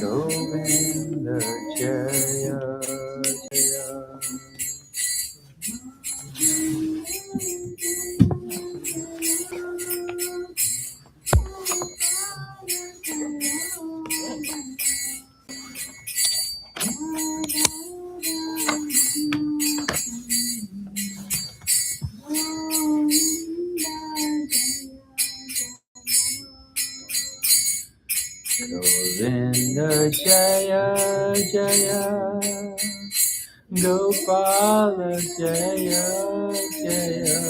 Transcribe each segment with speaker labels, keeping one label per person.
Speaker 1: Govinda Jaya Jaya. Govinda Jaya Jaya, Gopala Jaya Jaya,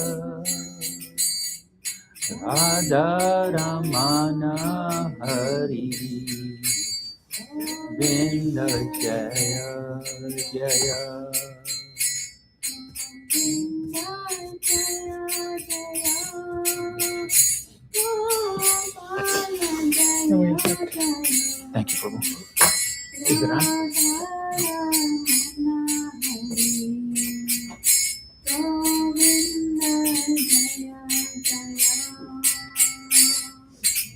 Speaker 1: Radha Ramana Hari, Govinda Jaya Jaya. Thank you, Prabhu. Is it on?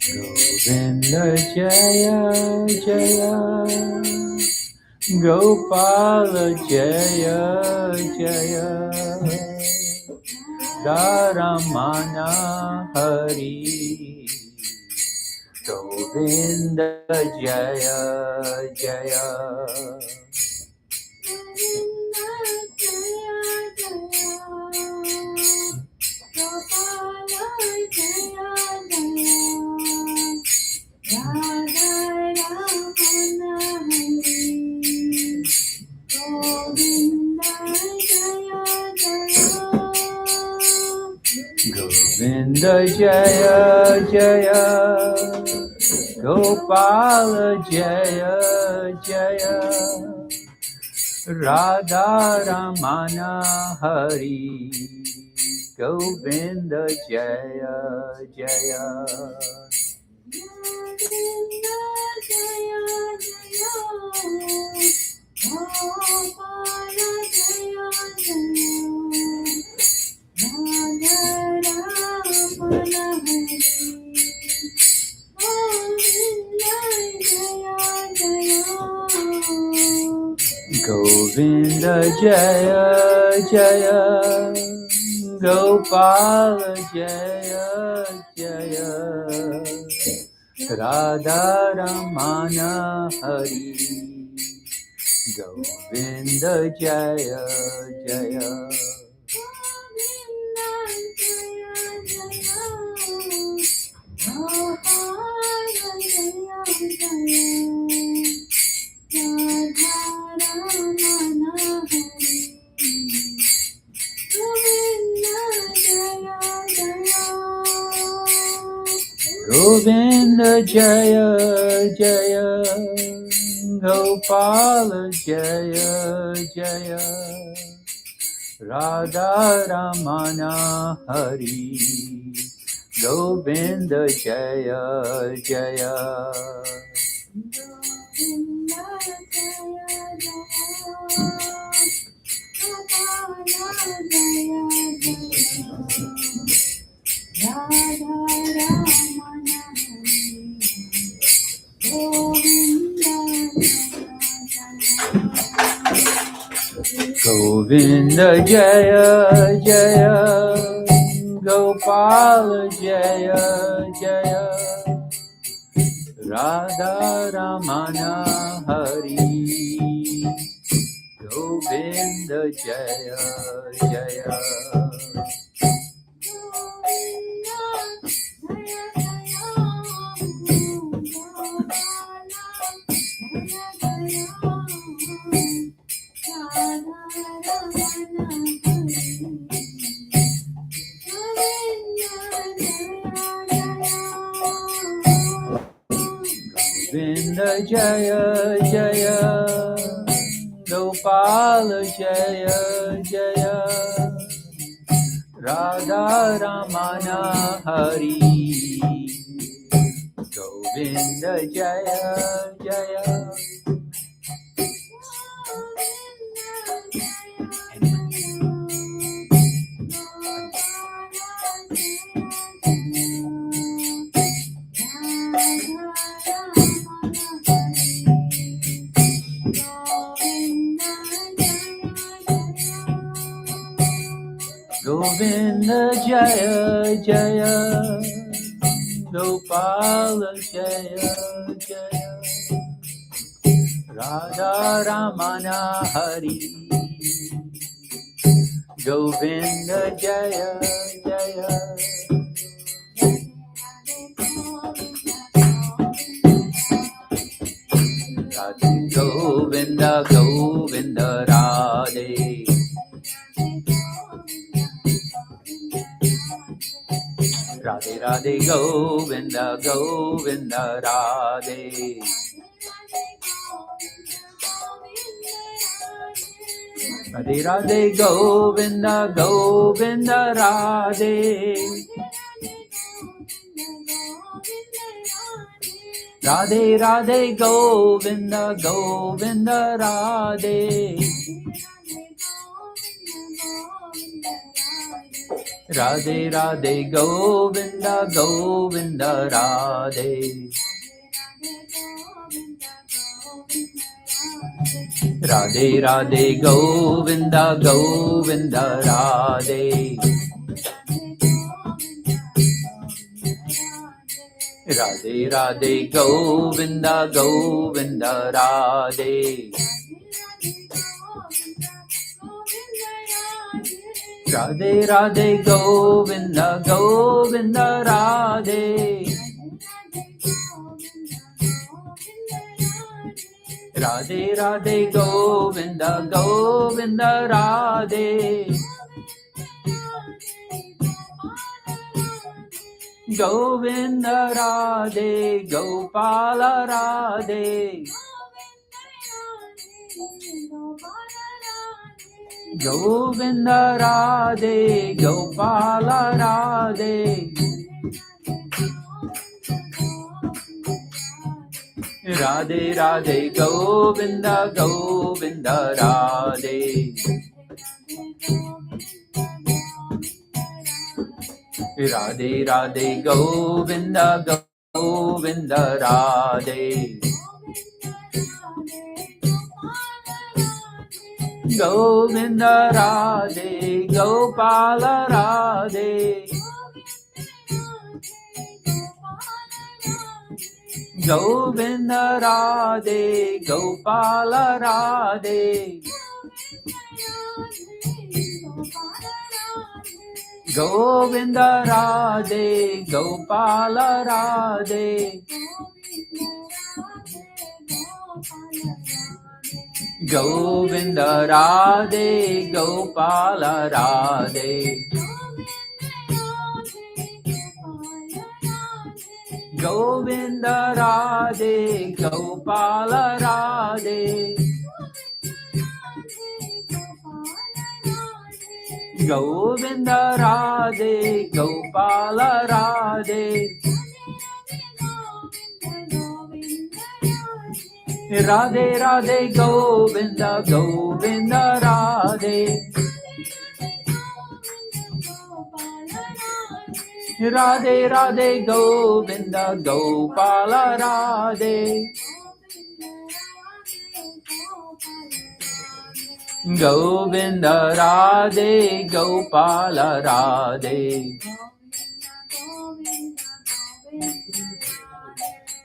Speaker 1: Govinda Jaya Jaya, Gopala Jaya Jaya, Dharamana Hari, Govinda Jaya Jaya. Govinda Jaya Jaya, Gopala Jaya Jaya, Radha Ramana Hari, Govinda Jaya Jaya. Govinda Jaya Jaya, Gopala Jaya Jaya, Radha Ramana Hari, Govinda Jaya Jaya. Govinda Jaya Jaya, Gopala Jaya Jaya, Radha Ramana Hari, Govinda Jaya Jaya. Govinda Jaya Jaya, Gopala Jaya Jaya, Radha Ramana Hari, Govinda Jaya Jaya. Govinda Jaya Jaya, Gopala Jaya Jaya, Radha Ramana Hari, Govinda Jaya Jaya. Jaya Jaya Gopala Jaya Jaya Radha Ramana Hari Govinda Jaya Jaya Radhe Govinda Govinda Radhe Radhe Radhe Govinda Govinda Radhe Radhe Radhe Govinda Govinda Radhe Radhe Radhe Govinda Govinda Radhe Radhe Radhe Govinda Govinda Radhe Radhe Radhe Govinda Govinda Radhe Radhe Radhe Govinda Govinda Radhe Radhe Radhe Govinda Govinda Radhe Radhe Radhe Govinda Govinda Radhe Govinda Radhe Gopala Radhe Govinda Radhe Gopala Radhe Radhe Radhe Govinda Govinda Radhe Radhe Radhe Govinda Govinda Radhe Govinda Radhe Gopala Radhe Govinda Radhe Gopala Radhe Govinda Radhe Gopala Radhe Govinda Radhe Gopala Radhe Govinda Radhe Gopala Radhe Govinda Radhe Gopala Radhe Radhe Radhe Govinda Govinda Radhe Radhe Radhe Govinda Gopala Radhe Govinda Radhe Gopala Radhe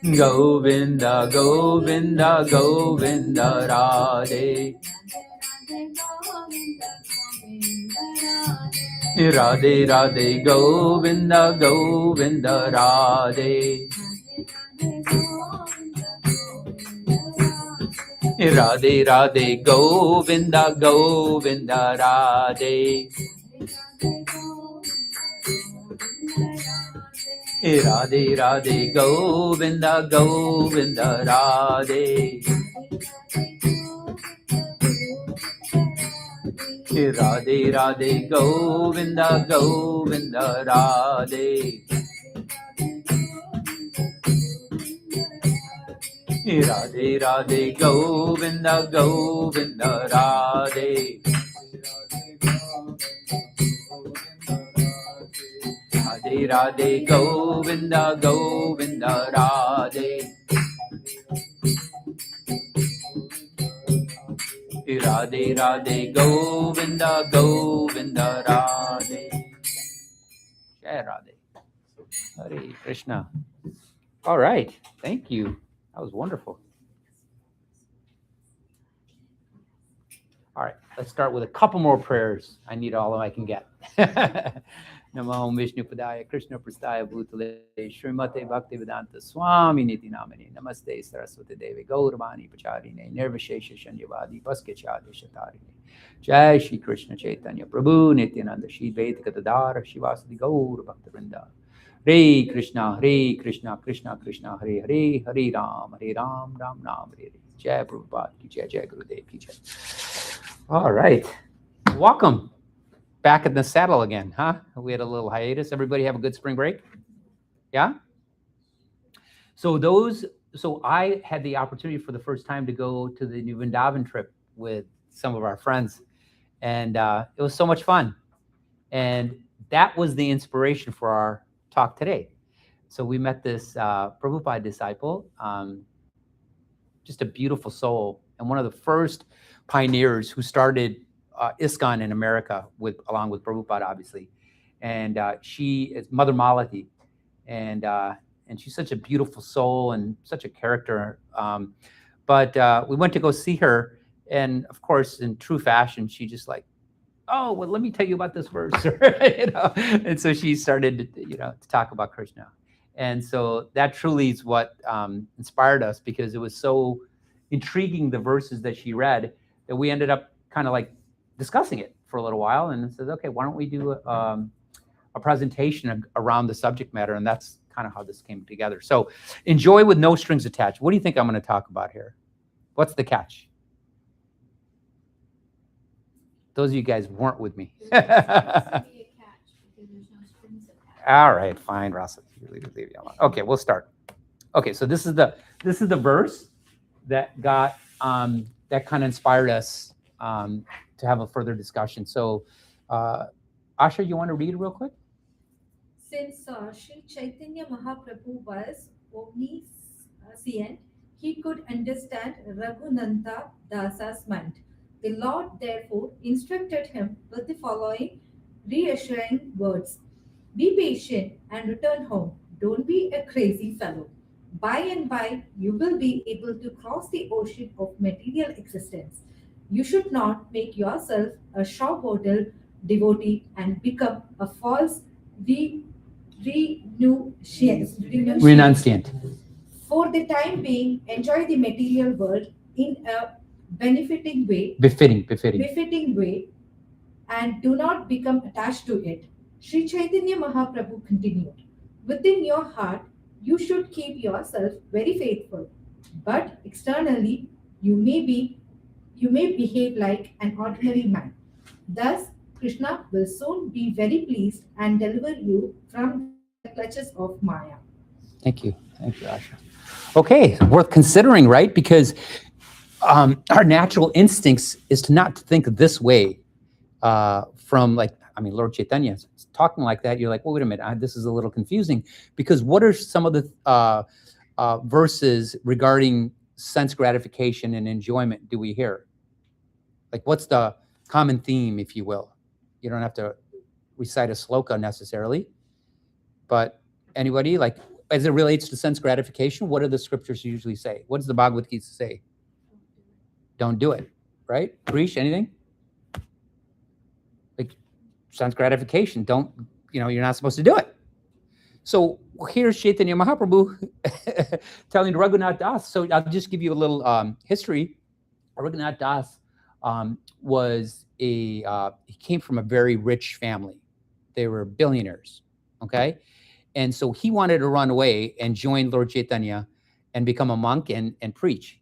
Speaker 1: Govinda Govinda Govinda Radhe Radhe Radhe Govinda Govinda Radhe Radhe Radhe Govinda Govinda Radhe Radhe Radhe Govinda Govinda Radhe Radhe Radhe Govinda Govinda Radhe Radhe Radhe Govinda Govinda Radhe Radhe Radhe Govinda Govinda Radhe Radhe Radhe Govinda Govinda Radhe Radhe Radhe. Hare Krishna. All right. Thank you. That was wonderful. All right. Let's start with a couple more prayers. I need all of them I can get. Namo Vishnu Padaya Krishna Prastaya Bhutale Srimate Bhaktivedanta Swami Niti Namani Namaste Saraswati Devi Gauravani Pacharine Nirvishesha Shanyavadi Paskechadi Shatarine Jai Shri Krishna Chaitanya Prabhu Nityananda Shri Dvaita Gadadhara Shivasadi Gaur Bhaktivinoda Hare Krishna Krishna Krishna Hare Hare Hare Ram Ram Ram Hare Hare Jai Prabhupada Ki Jai Jai Gurudev Ki Jai. All right. Welcome. Back in the saddle again, huh? We had a little hiatus. Everybody have a good spring break? Yeah? So I had the opportunity for the first time to go to the New Vrindavan trip with some of our friends. And it was so much fun. And that was the inspiration for our talk today. So we met this Prabhupada disciple, just a beautiful soul, and one of the first pioneers who started ISKCON in America along with Prabhupada, obviously. And she is Mother Malati, and she's such a beautiful soul and such a character. But we went to go see her, and of course, in true fashion, she just like, oh, well, let me tell you about this verse, And so she started, to talk about Krishna. And so that truly is what inspired us, because it was so intriguing, the verses that she read, that we ended up kind of like discussing it for a little while, and said, okay, why don't we do a presentation around the subject matter? And that's kind of how this came together. So enjoy with no strings attached. What do you think I'm going to talk about here? What's the catch? Those of you guys weren't with me. All right, fine, Rasa. Leave you alone. Okay, we'll start. Okay, so this is the verse that got that kind of inspired us to have a further discussion. So, Asha, you want to read real quick?
Speaker 2: Since Sri Chaitanya Mahaprabhu was omniscient, he could understand Raghunanda Dasa's mind. The Lord therefore instructed him with the following reassuring words: be patient and return home. Don't be a crazy fellow. By and by, you will be able to cross the ocean of material existence. You should not make yourself a straw bottle devotee and become a false
Speaker 1: Renunciant.
Speaker 2: For the time being, enjoy the material world in a befitting way, and do not become attached to it. Sri Chaitanya Mahaprabhu continued, within your heart, you should keep yourself very faithful, but externally, you may behave like an ordinary man. Thus, Krishna will soon be very pleased and deliver you from the clutches of Maya.
Speaker 1: Thank you, Asha. Okay, worth considering, right? Because our natural instincts is to not think this way. From Lord Chaitanya is talking like that. You're like, well, wait a minute, this is a little confusing, because what are some of the verses regarding sense gratification and enjoyment do we hear? Like, what's the common theme, if you will? You don't have to recite a sloka necessarily, but anybody, like, as it relates to sense gratification, what do the scriptures usually say? What does the Bhagavad Gita say? Don't do it, right? Preach anything? Like, sense gratification, you're not supposed to do it. So here's Chaitanya Mahaprabhu telling Raghunath Das. So I'll just give you a little history. Raghunath Das he came from a very rich family. They were billionaires, okay? And so he wanted to run away and join Lord Chaitanya and become a monk and preach.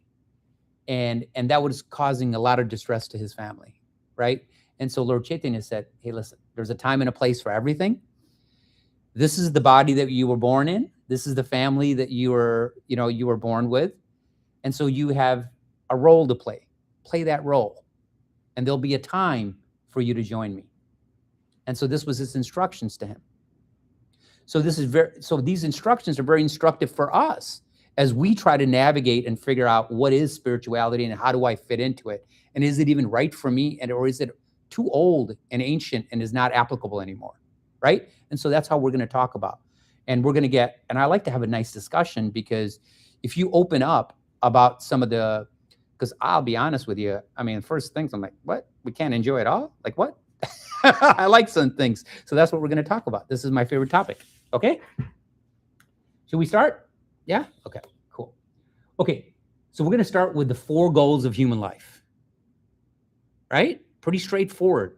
Speaker 1: And that was causing a lot of distress to his family, right? And so Lord Chaitanya said, hey, listen, there's a time and a place for everything. This is the body that you were born in. This is the family that you were born with. And so you have a role to play. Play that role. And there'll be a time for you to join me. And so this was his instructions to him. So these instructions are very instructive for us as we try to navigate and figure out what is spirituality and how do I fit into it? And is it even right for me? Or is it too old and ancient and is not applicable anymore? right? And so that's how we're going to talk about. And we're going to get, and I like to have a nice discussion, because if you open up about some of the, because I'll be honest with you, I mean, first things I'm like, what? We can't enjoy it all? Like what? I like some things. So that's what we're going to talk about. This is my favorite topic. Okay. Should we start? Yeah? Okay, cool. Okay, so we're going to start with the 4 goals of human life, right? Pretty straightforward.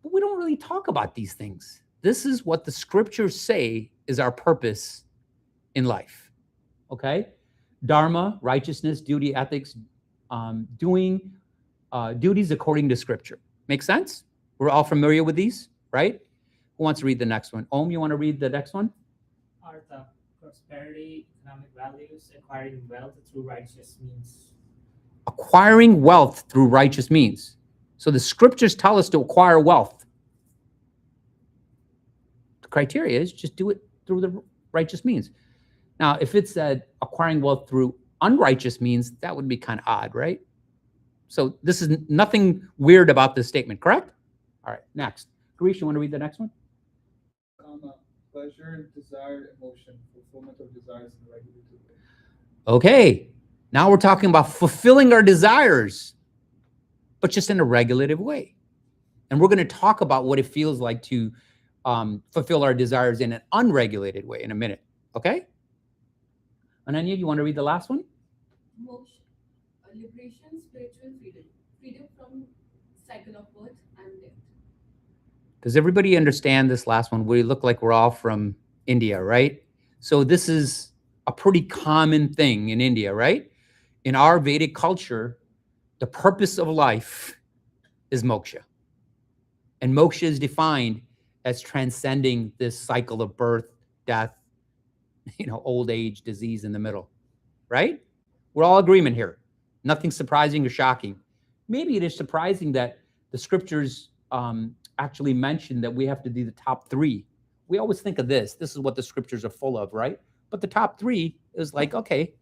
Speaker 1: But we don't really talk about these things. This is what the scriptures say is our purpose in life, okay? Dharma, righteousness, duty, ethics, doing duties according to scripture. Make sense? We're all familiar with these, right? Who wants to read the next one? Om, you want to read the next one?
Speaker 3: Artha, prosperity, economic values, acquiring wealth through righteous means.
Speaker 1: Acquiring wealth through righteous means. So the scriptures tell us to acquire wealth. The criteria is just do it through the righteous means. Now, if it said acquiring wealth through unrighteous means, that would be kind of odd, right? So this is nothing weird about this statement, correct? All right, next. Garish, you want to read the next one?
Speaker 4: Pleasure, desire, emotion, fulfillment of desires in a regulated way.
Speaker 1: Okay, now we're talking about fulfilling our desires, but just in a regulative way. And we're going to talk about what it feels like to fulfill our desires in an unregulated way in a minute, okay? Ananya, you want to read the last one?
Speaker 5: Moksha, liberation, spiritual freedom, freedom from cycle of birth and death.
Speaker 1: Does everybody understand this last one? We look like we're all from India, right? So this is a pretty common thing in India, right? In our Vedic culture, the purpose of life is moksha. And moksha is defined as transcending this cycle of birth, death, old age, disease in the middle, right? We're all agreement here. Nothing surprising or shocking. Maybe it is surprising that the scriptures actually mention that we have to do the top 3. We always think of this. This is what the scriptures are full of, right? But the top 3 is like, okay,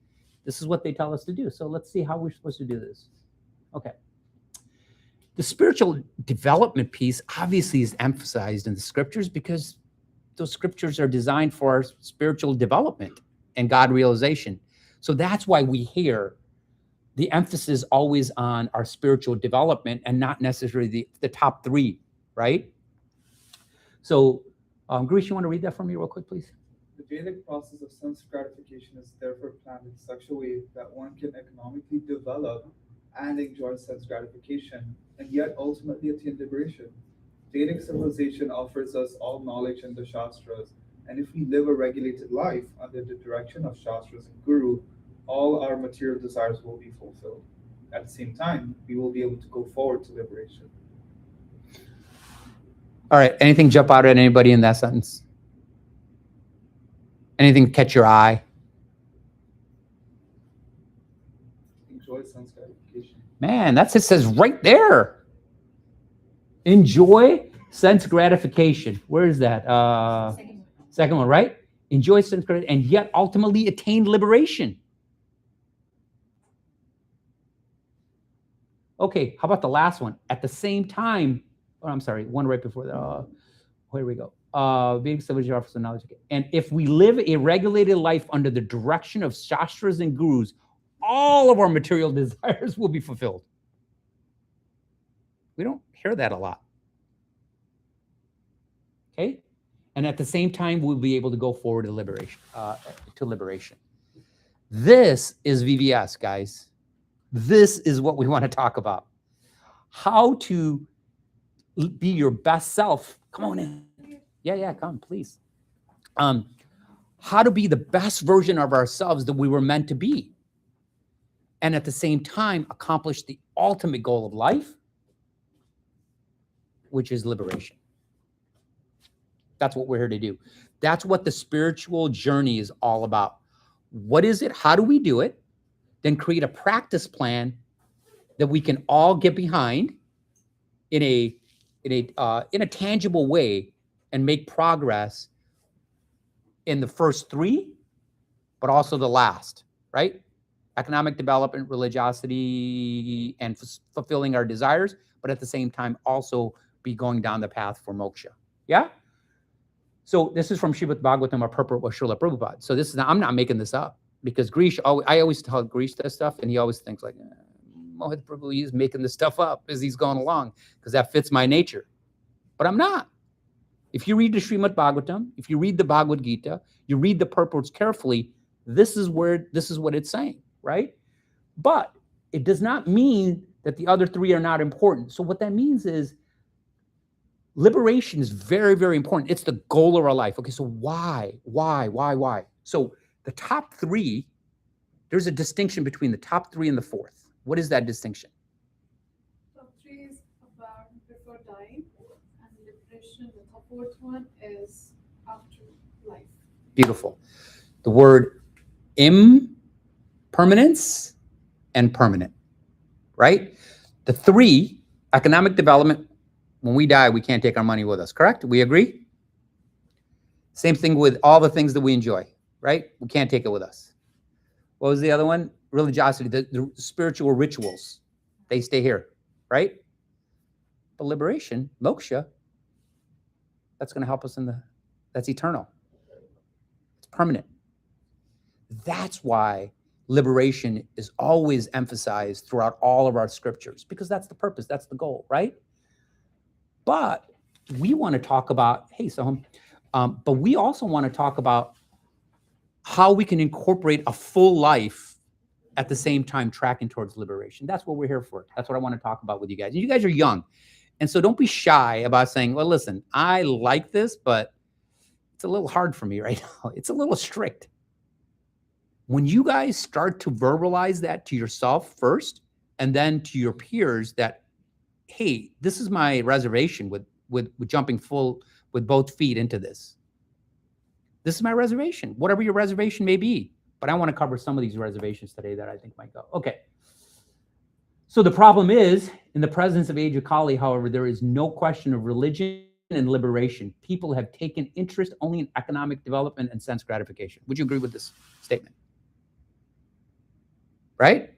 Speaker 1: this is what they tell us to do. So let's see how we're supposed to do this. Okay. The spiritual development piece obviously is emphasized in the scriptures because those scriptures are designed for our spiritual development and God realization. So that's why we hear the emphasis always on our spiritual development and not necessarily the top 3, right? So, Garish, you want to read that for me real quick, please?
Speaker 4: The Vedic process of sense gratification is therefore planned in such a way that one can economically develop and enjoy sense gratification, and yet ultimately attain liberation. Vedic civilization offers us all knowledge in the Shastras, and if we live a regulated life under the direction of Shastras and Guru, all our material desires will be fulfilled. At the same time, we will be able to go forward to liberation.
Speaker 1: All right. Anything jump out at anybody in that sentence? Anything catch your eye?
Speaker 4: Enjoy sense gratification.
Speaker 1: Man, that's it says right there. Enjoy sense gratification. Where is that? Second one, right? Enjoy sense gratification and yet ultimately attain liberation. Okay, how about the last one? At the same time, I'm sorry, one right before that. Here we go. Being civilization offers knowledge. And if we live a regulated life under the direction of Shastras and Gurus, all of our material desires will be fulfilled. We don't hear that a lot. Okay? And at the same time, we'll be able to go forward to liberation. This is VVS, guys. This is what we want to talk about. How to be your best self. Come on in. Yeah, come, please. How to be the best version of ourselves that we were meant to be. And at the same time, accomplish the ultimate goal of life, which is liberation. That's what we're here to do. That's what the spiritual journey is all about. What is it? How do we do it? Then create a practice plan that we can all get behind in a tangible way and make progress in the first 3, but also the last, right? Economic development, religiosity, and fulfilling our desires, but at the same time also be going down the path for moksha. Yeah? So this is from Srimad Bhagavatam or Purport of Srila Prabhupada. So this is I'm not making this up because Grish, I always tell Grish this stuff, and he always thinks like, Mohit Prabhu, he's making this stuff up as he's going along because that fits my nature. But I'm not. If you read the Srimad Bhagavatam, if you read the Bhagavad Gita, you read the purports carefully, this is what it's saying, right? But it does not mean that the other three are not important. So what that means is liberation is very, very important. It's the goal of our life. Okay, so why? So the top three, there's a distinction between the top three and the fourth. What is that distinction?
Speaker 5: Top three is about before dying, and liberation. The fourth one is after life.
Speaker 1: Beautiful. The word impermanence and permanent, right? The three, economic development, when we die, we can't take our money with us, correct? We agree? Same thing with all the things that we enjoy, right? We can't take it with us. What was the other one? Religiosity, the spiritual rituals, they stay here, right? But liberation, moksha, that's going to help us that's eternal. It's permanent. That's why liberation is always emphasized throughout all of our scriptures, because that's the purpose, that's the goal, right? But we want to talk about, hey, Soham, but we also want to talk about how we can incorporate a full life at the same time tracking towards liberation. That's what we're here for. That's what I want to talk about with you guys. And you guys are young. And so don't be shy about saying, well, listen, I like this, but it's a little hard for me right now. It's a little strict. When you guys start to verbalize that to yourself first, and then to your peers that, hey, this is my reservation with jumping full with both feet into this. This is my reservation, whatever your reservation may be. But I want to cover some of these reservations today that I think might go. Okay. So the problem is, in the presence of Age of Kali, however, there is no question of religion and liberation. People have taken interest only in economic development and sense gratification. Would you agree with this statement? Right?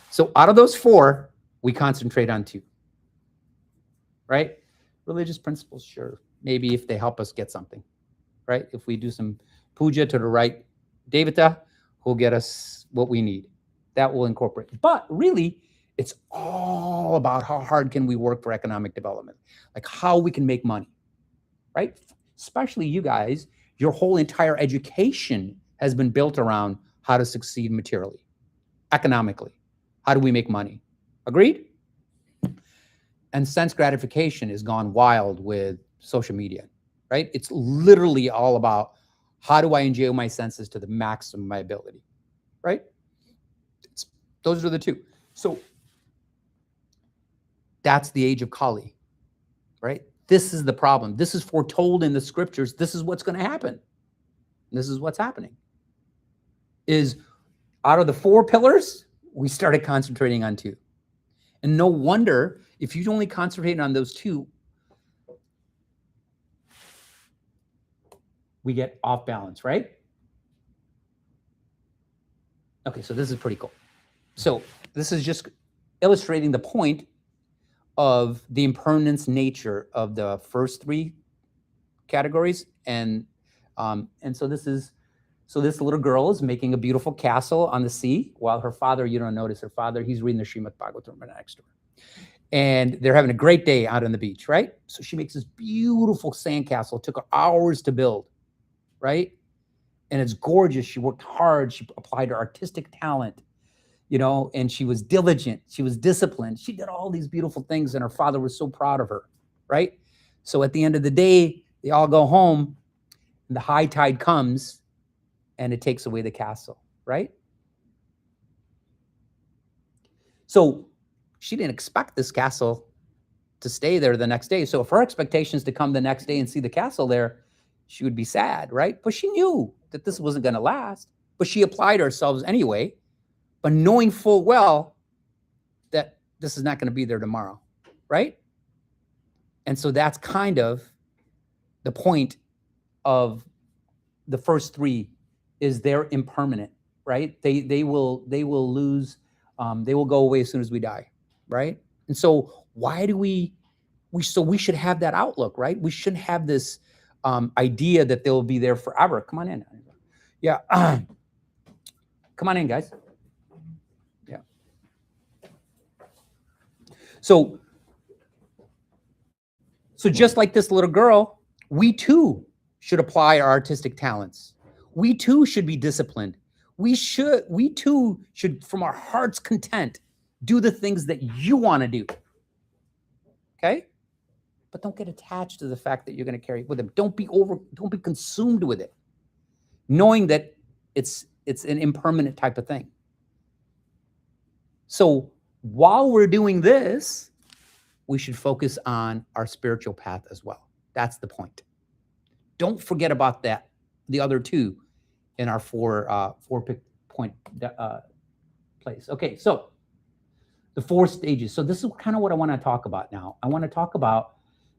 Speaker 1: So out of those four, we concentrate on two. Right? Religious principles, sure. Maybe if they help us get something. Right? If we do some puja to the right devata, who'll get us what we need. That will incorporate. But really, it's all about how hard can we work for economic development, like how we can make money, right? Especially you guys, your whole entire education has been built around how to succeed materially, economically. How do we make money? Agreed? And sense gratification has gone wild with social media, right? It's literally all about how do I enjoy my senses to the maximum of my ability, right? Those are the two. So that's the age of Kali, right? This is the problem. This is foretold in the scriptures. This is what's going to happen. This is what's happening. Is out of the four pillars, we started concentrating on two. And no wonder if you only concentrate on those two, we get off balance, right? Okay, so this is pretty cool. So this is just illustrating the point of the impermanence nature of the first three categories. And so this little girl is making a beautiful castle on the sea while her father, you don't notice her father, he's reading the Srimad Bhagavatam right next to her. And they're having a great day out on the beach, right? So she makes this beautiful sandcastle. It took her hours to build, right? And it's gorgeous. She worked hard. She applied her artistic talent, and she was diligent. She was disciplined. She did all these beautiful things, and her father was so proud of her, right? So at the end of the day, they all go home, and the high tide comes, and it takes away the castle, right? So she didn't expect this castle to stay there the next day. So if her expectation is to come the next day and see the castle there, she would be sad, right? But she knew that this wasn't going to last. But she applied herself anyway, but knowing full well that this is not going to be there tomorrow, right? And so that's kind of the point of the first three is they're impermanent, right? They will lose, they will go away as soon as we die, right? And so why do we should have that outlook, right? We shouldn't have this idea that they'll be there forever. Come on in. Yeah. Come on in, guys. Yeah. So just like this little girl, we too should apply our artistic talents. We too should be disciplined. We too should, from our heart's content, do the things that you want to do. Okay? But don't get attached to the fact that you're going to carry it with them. Don't be consumed with it, knowing that it's an impermanent type of thing. So while we're doing this, we should focus on our spiritual path as well. That's the point. Don't forget about that, the other two in our four point place. Okay, so the 4 stages. So this is kind of what I want to talk about now. I want to talk about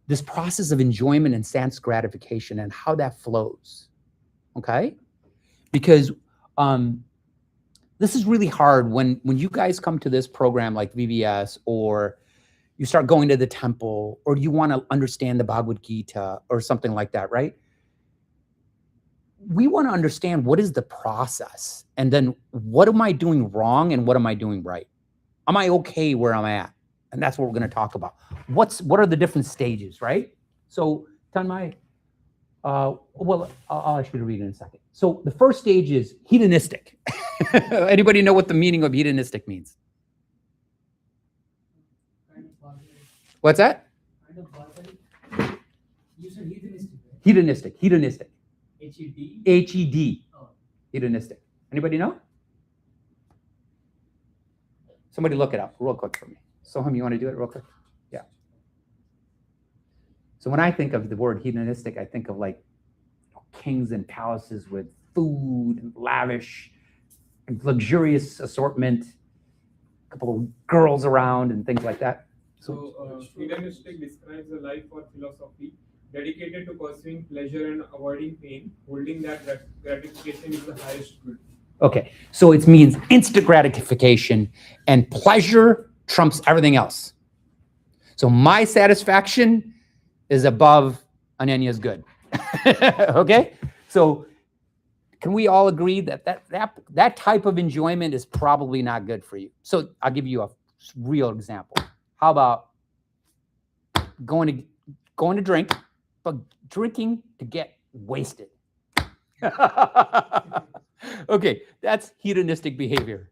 Speaker 1: this process of enjoyment and sense gratification and how that flows. Okay? Because this is really hard when you guys come to this program like VBS, or you start going to the temple, or you want to understand the Bhagavad Gita or something like that, right? We want to understand what is the process, and then what am I doing wrong and what am I doing right? Am I okay where I'm at? And that's what we're going to talk about. What are the different stages, right? So, Tanmay, well, I'll ask you to read it in a second. So the first stage is hedonistic. Anybody know what the meaning of hedonistic means?
Speaker 3: Kind of barbaric.
Speaker 1: What's that?
Speaker 3: Kind of barbaric. You said hedonistic, right?
Speaker 1: Hedonistic.
Speaker 3: H-E-D?
Speaker 1: H-E-D.
Speaker 3: Oh.
Speaker 1: Hedonistic. Anybody know? Somebody look it up real quick for me. Soham, you want to do it real quick? Yeah. So when I think of the word hedonistic, I think of like kings and palaces with food and lavish and luxurious assortment, a couple of girls around and things like that.
Speaker 6: So, hedonistic describes a life or philosophy dedicated to pursuing pleasure and avoiding pain, holding that gratification is the highest good.
Speaker 1: Okay, so it means instant gratification and pleasure trumps everything else. So my satisfaction is above Ananya's good. Okay, so can we all agree that that type of enjoyment is probably not good for you? So I'll give you a real example. How about going to drink, but drinking to get wasted? Okay, that's hedonistic behavior.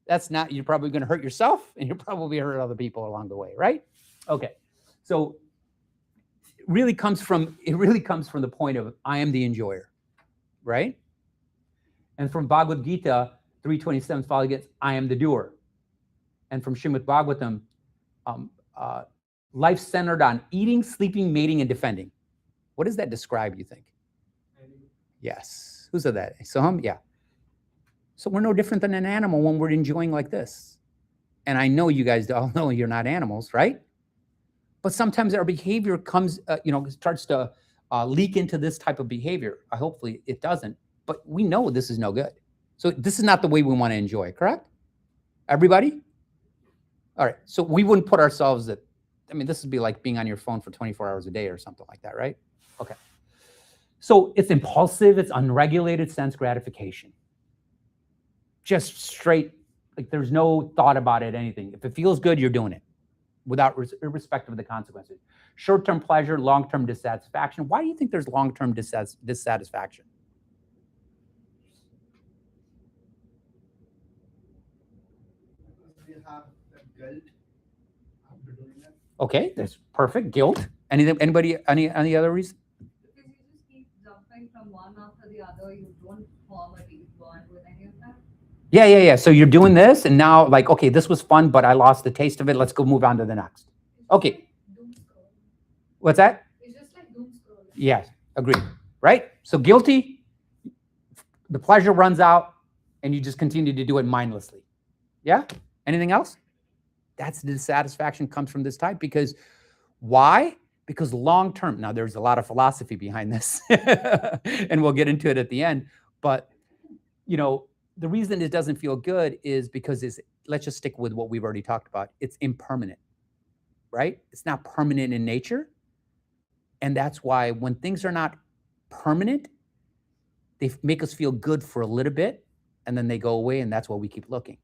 Speaker 1: That's not, you're probably going to hurt yourself and you're probably hurt other people along the way, right? Okay, so it really comes from the point of I am the enjoyer, right? And from Bhagavad Gita 327 follow gets I am the doer. And from Srimad Bhagavatam, life centered on eating, sleeping, mating, and defending. What does that describe, you think? Yes. Who said that? Soham? Yeah. So we're no different than an animal when we're enjoying like this. And I know you guys all know you're not animals, right? But sometimes our behavior comes, starts to leak into this type of behavior. Hopefully it doesn't, but we know this is no good. So this is not the way we want to enjoy, correct? Everybody? All right. So we wouldn't put ourselves at, this would be like being on your phone for 24 hours a day or something like that, right? Okay. So it's impulsive, it's unregulated sense gratification. Just straight, like there's no thought about it, anything. If it feels good, you're doing it without irrespective of the consequences. Short-term pleasure, long-term dissatisfaction. Why do you think there's long-term dissatisfaction?
Speaker 4: You have the guilt after doing that.
Speaker 1: Okay, that's perfect. Guilt. Anybody? Any other reason?
Speaker 7: Because you just keep jumping from one after the other, you don't form a deep bond with any of that.
Speaker 1: Yeah. So you're doing this, and now, like, okay, this was fun, but I lost the taste of it. Let's go move on to the next. Okay.
Speaker 2: Doom scroll.
Speaker 1: What's that?
Speaker 2: It's just like doom scroll.
Speaker 1: Yes, agreed. Right? So guilty, the pleasure runs out, and you just continue to do it mindlessly. Yeah? Anything else? That's the dissatisfaction comes from this type. Because why? Because long-term, now there's a lot of philosophy behind this, and we'll get into it at the end. But, the reason it doesn't feel good is because let's just stick with what we've already talked about. It's impermanent, right? It's not permanent in nature. And that's why when things are not permanent, they make us feel good for a little bit, and then they go away, and that's why we keep looking.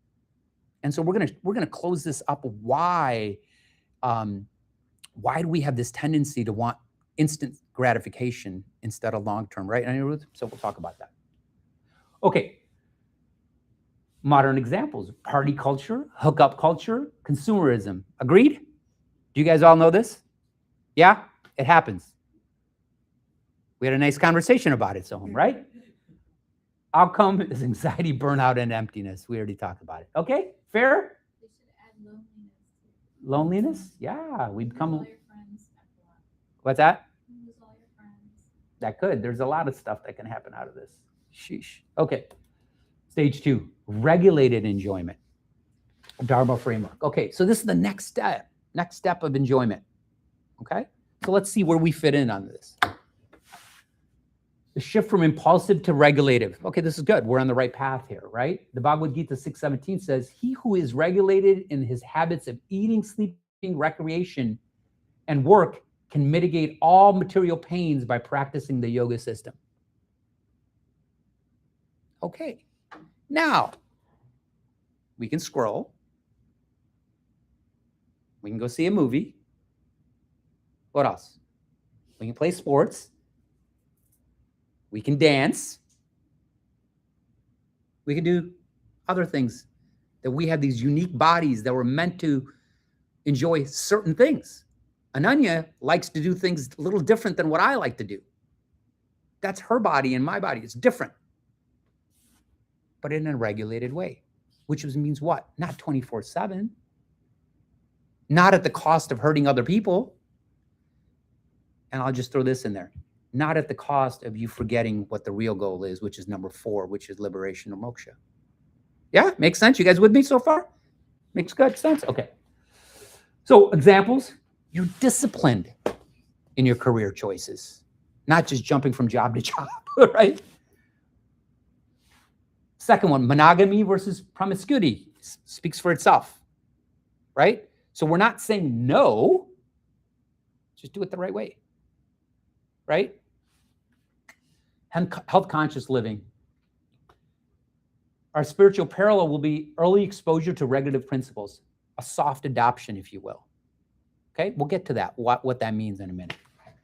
Speaker 1: And so we're gonna close this up. Why do we have this tendency to want instant gratification instead of long-term, right? And so we'll talk about that. Okay. Modern examples: party culture, hookup culture, consumerism. Agreed? Do you guys all know this? Yeah, it happens. We had a nice conversation about it, so right? Outcome is anxiety, burnout, and emptiness. We already talked about it. Okay, fair?
Speaker 5: They should add loneliness.
Speaker 1: Loneliness? Yeah, we
Speaker 5: Lose
Speaker 1: become.
Speaker 5: all your friends after that.
Speaker 1: What's that?
Speaker 5: Lose all your friends.
Speaker 1: That could. There's a lot of stuff that can happen out of this. Sheesh. Okay. Stage 2, regulated enjoyment. Dharma framework. Okay, so this is the next step of enjoyment. Okay, so let's see where we fit in on this. The shift from impulsive to regulative. Okay, this is good. We're on the right path here, right? The Bhagavad Gita 6:17 says, he who is regulated in his habits of eating, sleeping, recreation, and work can mitigate all material pains by practicing the yoga system. Okay, now we can scroll. We can go see a movie. What else? We can play sports. We can dance. We can do other things, that we have these unique bodies that were meant to enjoy certain things. Ananya likes to do things a little different than what I like to do. That's her body and my body. It's different, but in a regulated way, which means what? Not 24/7, not at the cost of hurting other people. And I'll just throw this in there. Not at the cost of you forgetting what the real goal is, which is number 4, which is liberation or moksha. Yeah, makes sense? You guys with me so far? Makes good sense? Okay. So examples, you're disciplined in your career choices, not just jumping from job to job, right? Second one, monogamy versus promiscuity speaks for itself, right? So we're not saying no, just do it the right way, right? Health conscious living. Our spiritual parallel will be early exposure to regulative principles, a soft adoption, if you will. Okay, we'll get to that, what that means in a minute.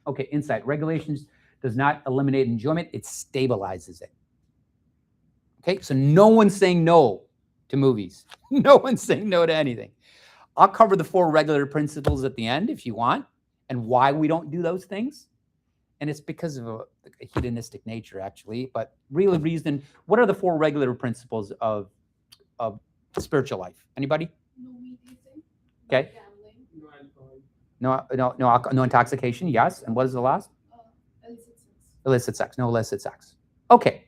Speaker 1: Okay, insight. Regulations does not eliminate enjoyment, it stabilizes it. Okay, so no one's saying no to movies. No one's saying no to anything. I'll cover the 4 regulative principles at the end if you want, and why we don't do those things. And it's because of a hedonistic nature, actually. But really reason, what are the 4 regulative principles of spiritual life? Anybody?
Speaker 5: No meat eating.
Speaker 1: Okay.
Speaker 5: No gambling.
Speaker 1: No intoxication, yes. And what is the last?
Speaker 5: Illicit sex.
Speaker 1: Illicit sex, no illicit sex. Okay.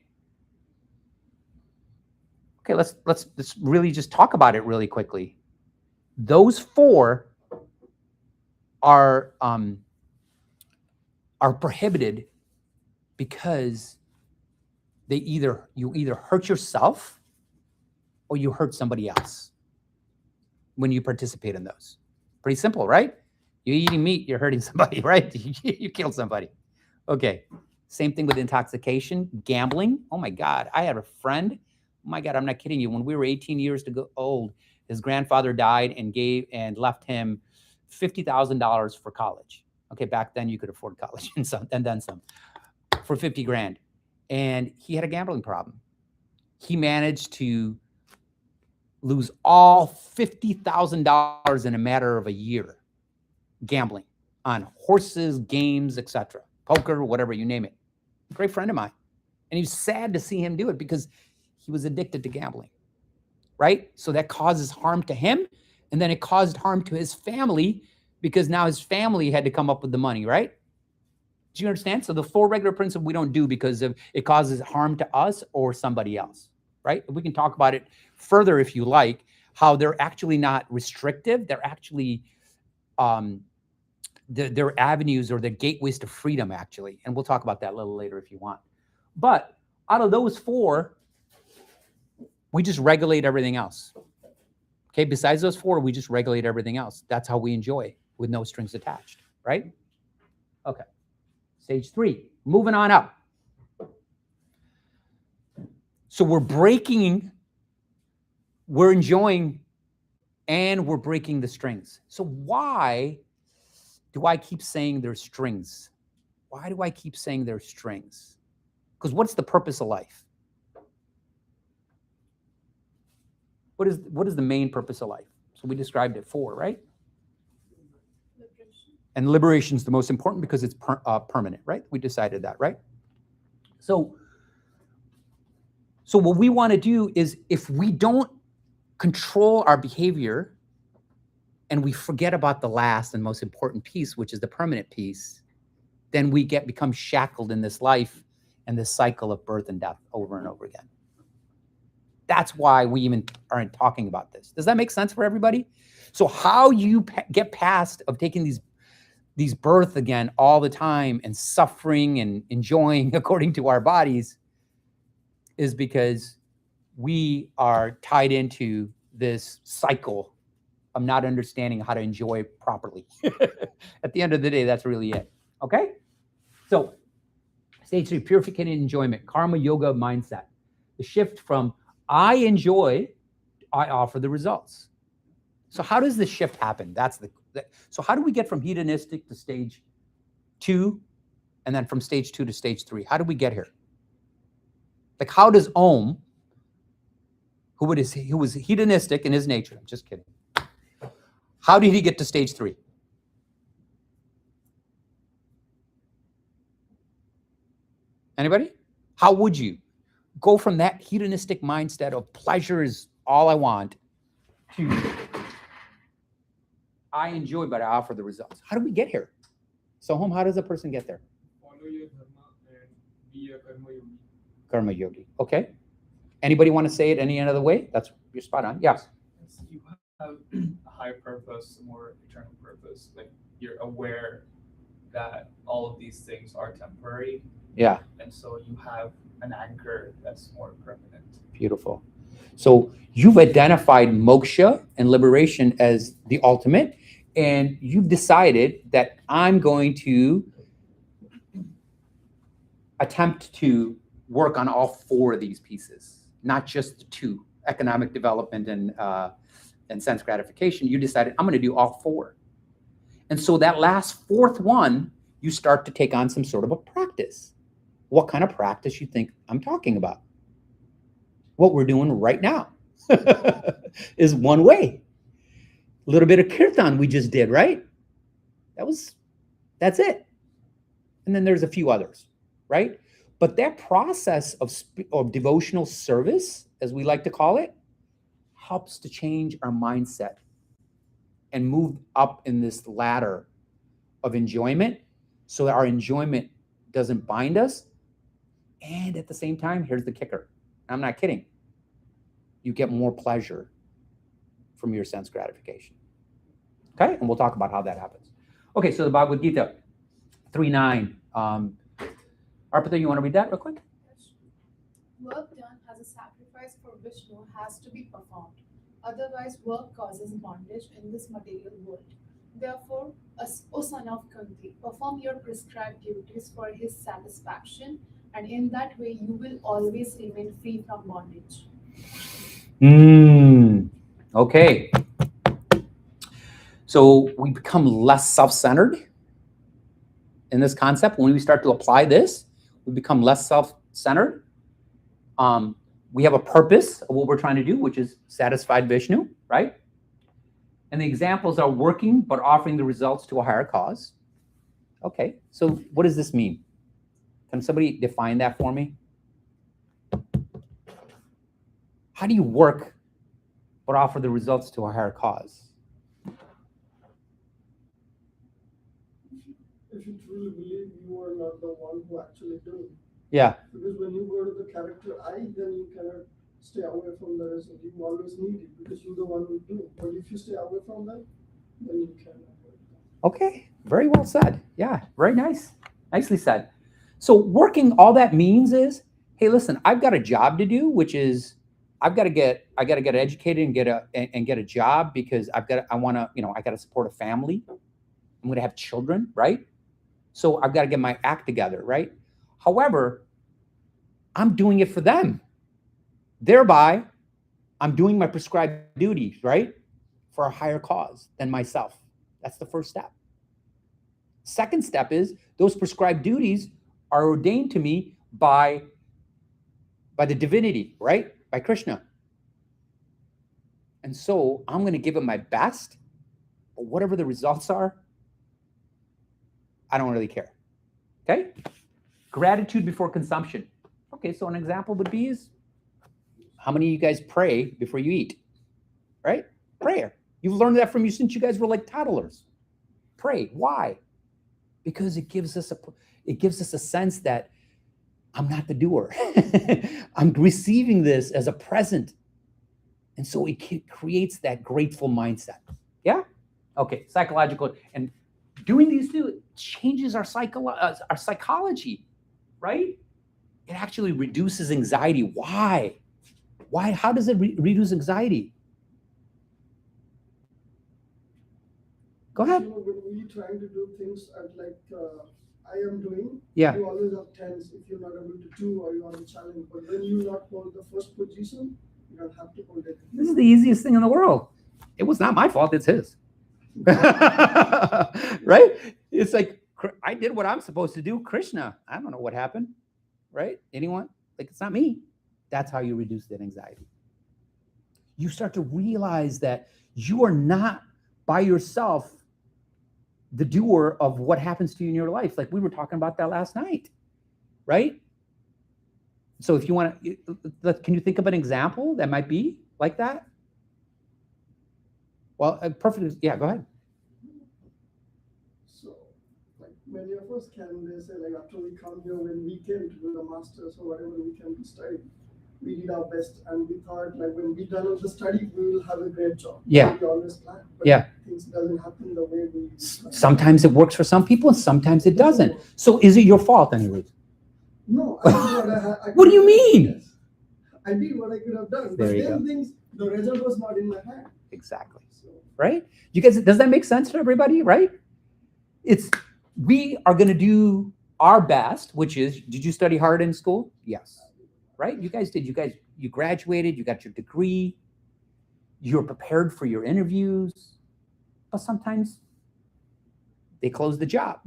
Speaker 1: Okay, let's really just talk about it really quickly. Those 4 are prohibited because you either hurt yourself or you hurt somebody else when you participate in those. Pretty simple, right? You're eating meat, you're hurting somebody, right? You killed somebody. Okay. Same thing with intoxication, gambling. Oh my God, I had a friend. Oh my God, I'm not kidding you. When we were 18 years old, his grandfather died and left him $50,000 for college. Okay, back then you could afford college and then some for 50 grand. And he had a gambling problem. He managed to lose all $50,000 in a matter of a year gambling on horses, games, etc., poker, whatever, you name it. Great friend of mine. And he was sad to see him do it because he was addicted to gambling, right? So that causes harm to him, and then it caused harm to his family because now his family had to come up with the money, right? Do you understand? So the 4 regular principles we don't do because it causes harm to us or somebody else, right? We can talk about it further if you like, how they're actually not restrictive. They're actually their avenues or the gateways to freedom, actually. And we'll talk about that a little later if you want. But out of those 4, we just regulate everything else. Okay, besides those 4, we just regulate everything else. That's how we enjoy with no strings attached, right? Okay. Stage 3, moving on up. So we're enjoying, and we're breaking the strings. So why do I keep saying there's strings? Why do I keep saying there's strings? Because what's the purpose of life? What is the main purpose of life? So we described it 4, right?
Speaker 5: Liberation.
Speaker 1: And liberation is the most important because it's permanent, right? We decided that, right? So what we want to do is, if we don't control our behavior and we forget about the last and most important piece, which is the permanent piece, then we become shackled in this life and this cycle of birth and death over and over again. That's why we even aren't talking about this. Does that make sense for everybody? So how you get past of taking these birth again all the time and suffering and enjoying according to our bodies is because we are tied into this cycle of not understanding how to enjoy properly. At the end of the day, that's really it. Okay? So, stage 3, purification and enjoyment, karma yoga mindset. The shift from I enjoy, I offer the results. So how does this shift happen? So how do we get from hedonistic to stage 2, and then from stage 2 to stage 3? How do we get here? Like, how does Om, who was hedonistic in his nature, I'm just kidding, how did he get to stage 3? Anybody? How would you go from that hedonistic mindset of pleasure is all I want to I enjoy, but I offer the results? How do we get here? So, Home, how does a person get there?
Speaker 6: Follow your dharma and be a karma yogi.
Speaker 1: Karma yogi. Okay. Anybody want to say it any other way? You're spot on. Yes.
Speaker 4: You have a higher purpose, a more eternal purpose. Like, you're aware that all of these things are temporary,
Speaker 1: Yeah.
Speaker 4: and so you have an anchor that's more permanent.
Speaker 1: Beautiful. So you've identified moksha and liberation as the ultimate, and you've decided that I'm going to attempt to work on all 4 of these pieces, not just the 2, economic development and sense gratification. You decided I'm going to do all 4. And so that last 4th one, you start to take on some sort of a practice. What kind of practice you think I'm talking about? What we're doing right now is one way. A little bit of kirtan we just did, right? That's it. And then there's a few others, right? But that process of devotional service, as we like to call it, helps to change our mindset and move up in this ladder of enjoyment so that our enjoyment doesn't bind us. And at the same time, here's the kicker. I'm not kidding. You get more pleasure from your sense gratification. Okay? And we'll talk about how that happens. Okay, so the Bhagavad Gita 3:9. Arpita, you want to read that real quick?
Speaker 5: Work done as a sacrifice for Vishnu has to be performed. Otherwise, work causes bondage in this material world. Therefore, O son of Kunti, perform your prescribed duties for his satisfaction, and in that way you will always remain free from bondage.
Speaker 1: Okay. So we become less self-centered in this concept. When we start to apply this, we become less self-centered. We have a purpose of what we're trying to do, which is satisfy Vishnu, right? And the examples are working, but offering the results to a higher cause. Okay, so what does this mean? Can somebody define that for me? How do you work, but offer the results to a higher cause?
Speaker 8: If you truly believe you are not the one who actually do it.
Speaker 1: Yeah.
Speaker 8: Because when you go to the character I, then you cannot stay away from the result. You always need it because you're the one who do it. But if you stay away from that, then you cannot.
Speaker 1: Okay, very well said. Yeah, very nice. Nicely said. So working, all that means is, hey, listen, I've got a job to do, which is I got to get educated and get a job because I got to support a family. I'm going to have children, right? So I've got to get my act together, right? However, I'm doing it for them. Thereby, I'm doing my prescribed duties, right? For a higher cause than myself. That's the first step. Second step is those prescribed duties are ordained to me by the divinity, right? By Krishna. And so I'm going to give it my best, but whatever the results are, I don't really care. Okay? Gratitude before consumption. Okay, so an example would be is how many of you guys pray before you eat? Right? Prayer. You've learned that from you since you guys were like toddlers. Pray. Why? Because it gives us a sense that I'm not the doer. I'm receiving this as a present. And so it creates that grateful mindset. Yeah? Okay, psychological. And doing these two changes our psychology, right? It actually reduces anxiety. Why? Why? How does it reduce anxiety? Go ahead.
Speaker 8: You know, when we trying to do things at I am doing,
Speaker 1: Yeah.
Speaker 8: you always have tense if you're not able to do or you are on challenge. But when you not hold the first position, you don't have to hold it.
Speaker 1: This is the easiest thing in the world. It was not my fault, it's his. Right? It's like I did what I'm supposed to do. Krishna, I don't know what happened. Right? Anyone? Like, it's not me. That's how you reduce that anxiety. You start to realize that you are not by yourself the doer of what happens to you in your life. Like we were talking about that last night, right? So if you want to, can you think of an example that might be like that? Well, perfect. Yeah, go ahead.
Speaker 8: So, like many of us they say after we come here when we came to do the masters or whatever we came to study, we did our best and we thought when we done the study we will have a great job.
Speaker 1: Yeah.
Speaker 8: We always plan. But
Speaker 1: Yeah.
Speaker 8: things doesn't happen the way we.
Speaker 1: Sometimes it works for some people and sometimes it doesn't. So is it your fault anyways?
Speaker 8: No, I did what I
Speaker 1: What do you mean?
Speaker 8: Yes. I did what I could have done.
Speaker 1: There
Speaker 8: But
Speaker 1: you
Speaker 8: then
Speaker 1: go.
Speaker 8: the result was not in my hand.
Speaker 1: Exactly.
Speaker 8: So,
Speaker 1: Right? You guys, does that make sense to everybody? Right? We are going to do our best, which is, did you study hard in school? Yes. Right? You guys did. You graduated, you got your degree, you're prepared for your interviews, but sometimes they close the job.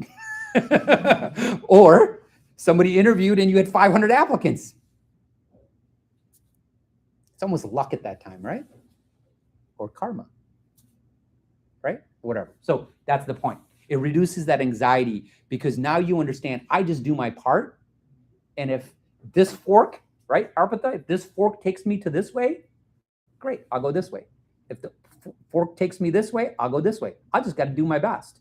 Speaker 1: Or somebody interviewed and you had 500 applicants. It's almost luck at that time, right? Or karma, right? Whatever. So that's the point. It reduces that anxiety because now you understand I just do my part. And if this fork, right, Arpita, if this fork takes me to this way, great, I'll go this way. If the fork takes me this way, I'll go this way. I just got to do my best.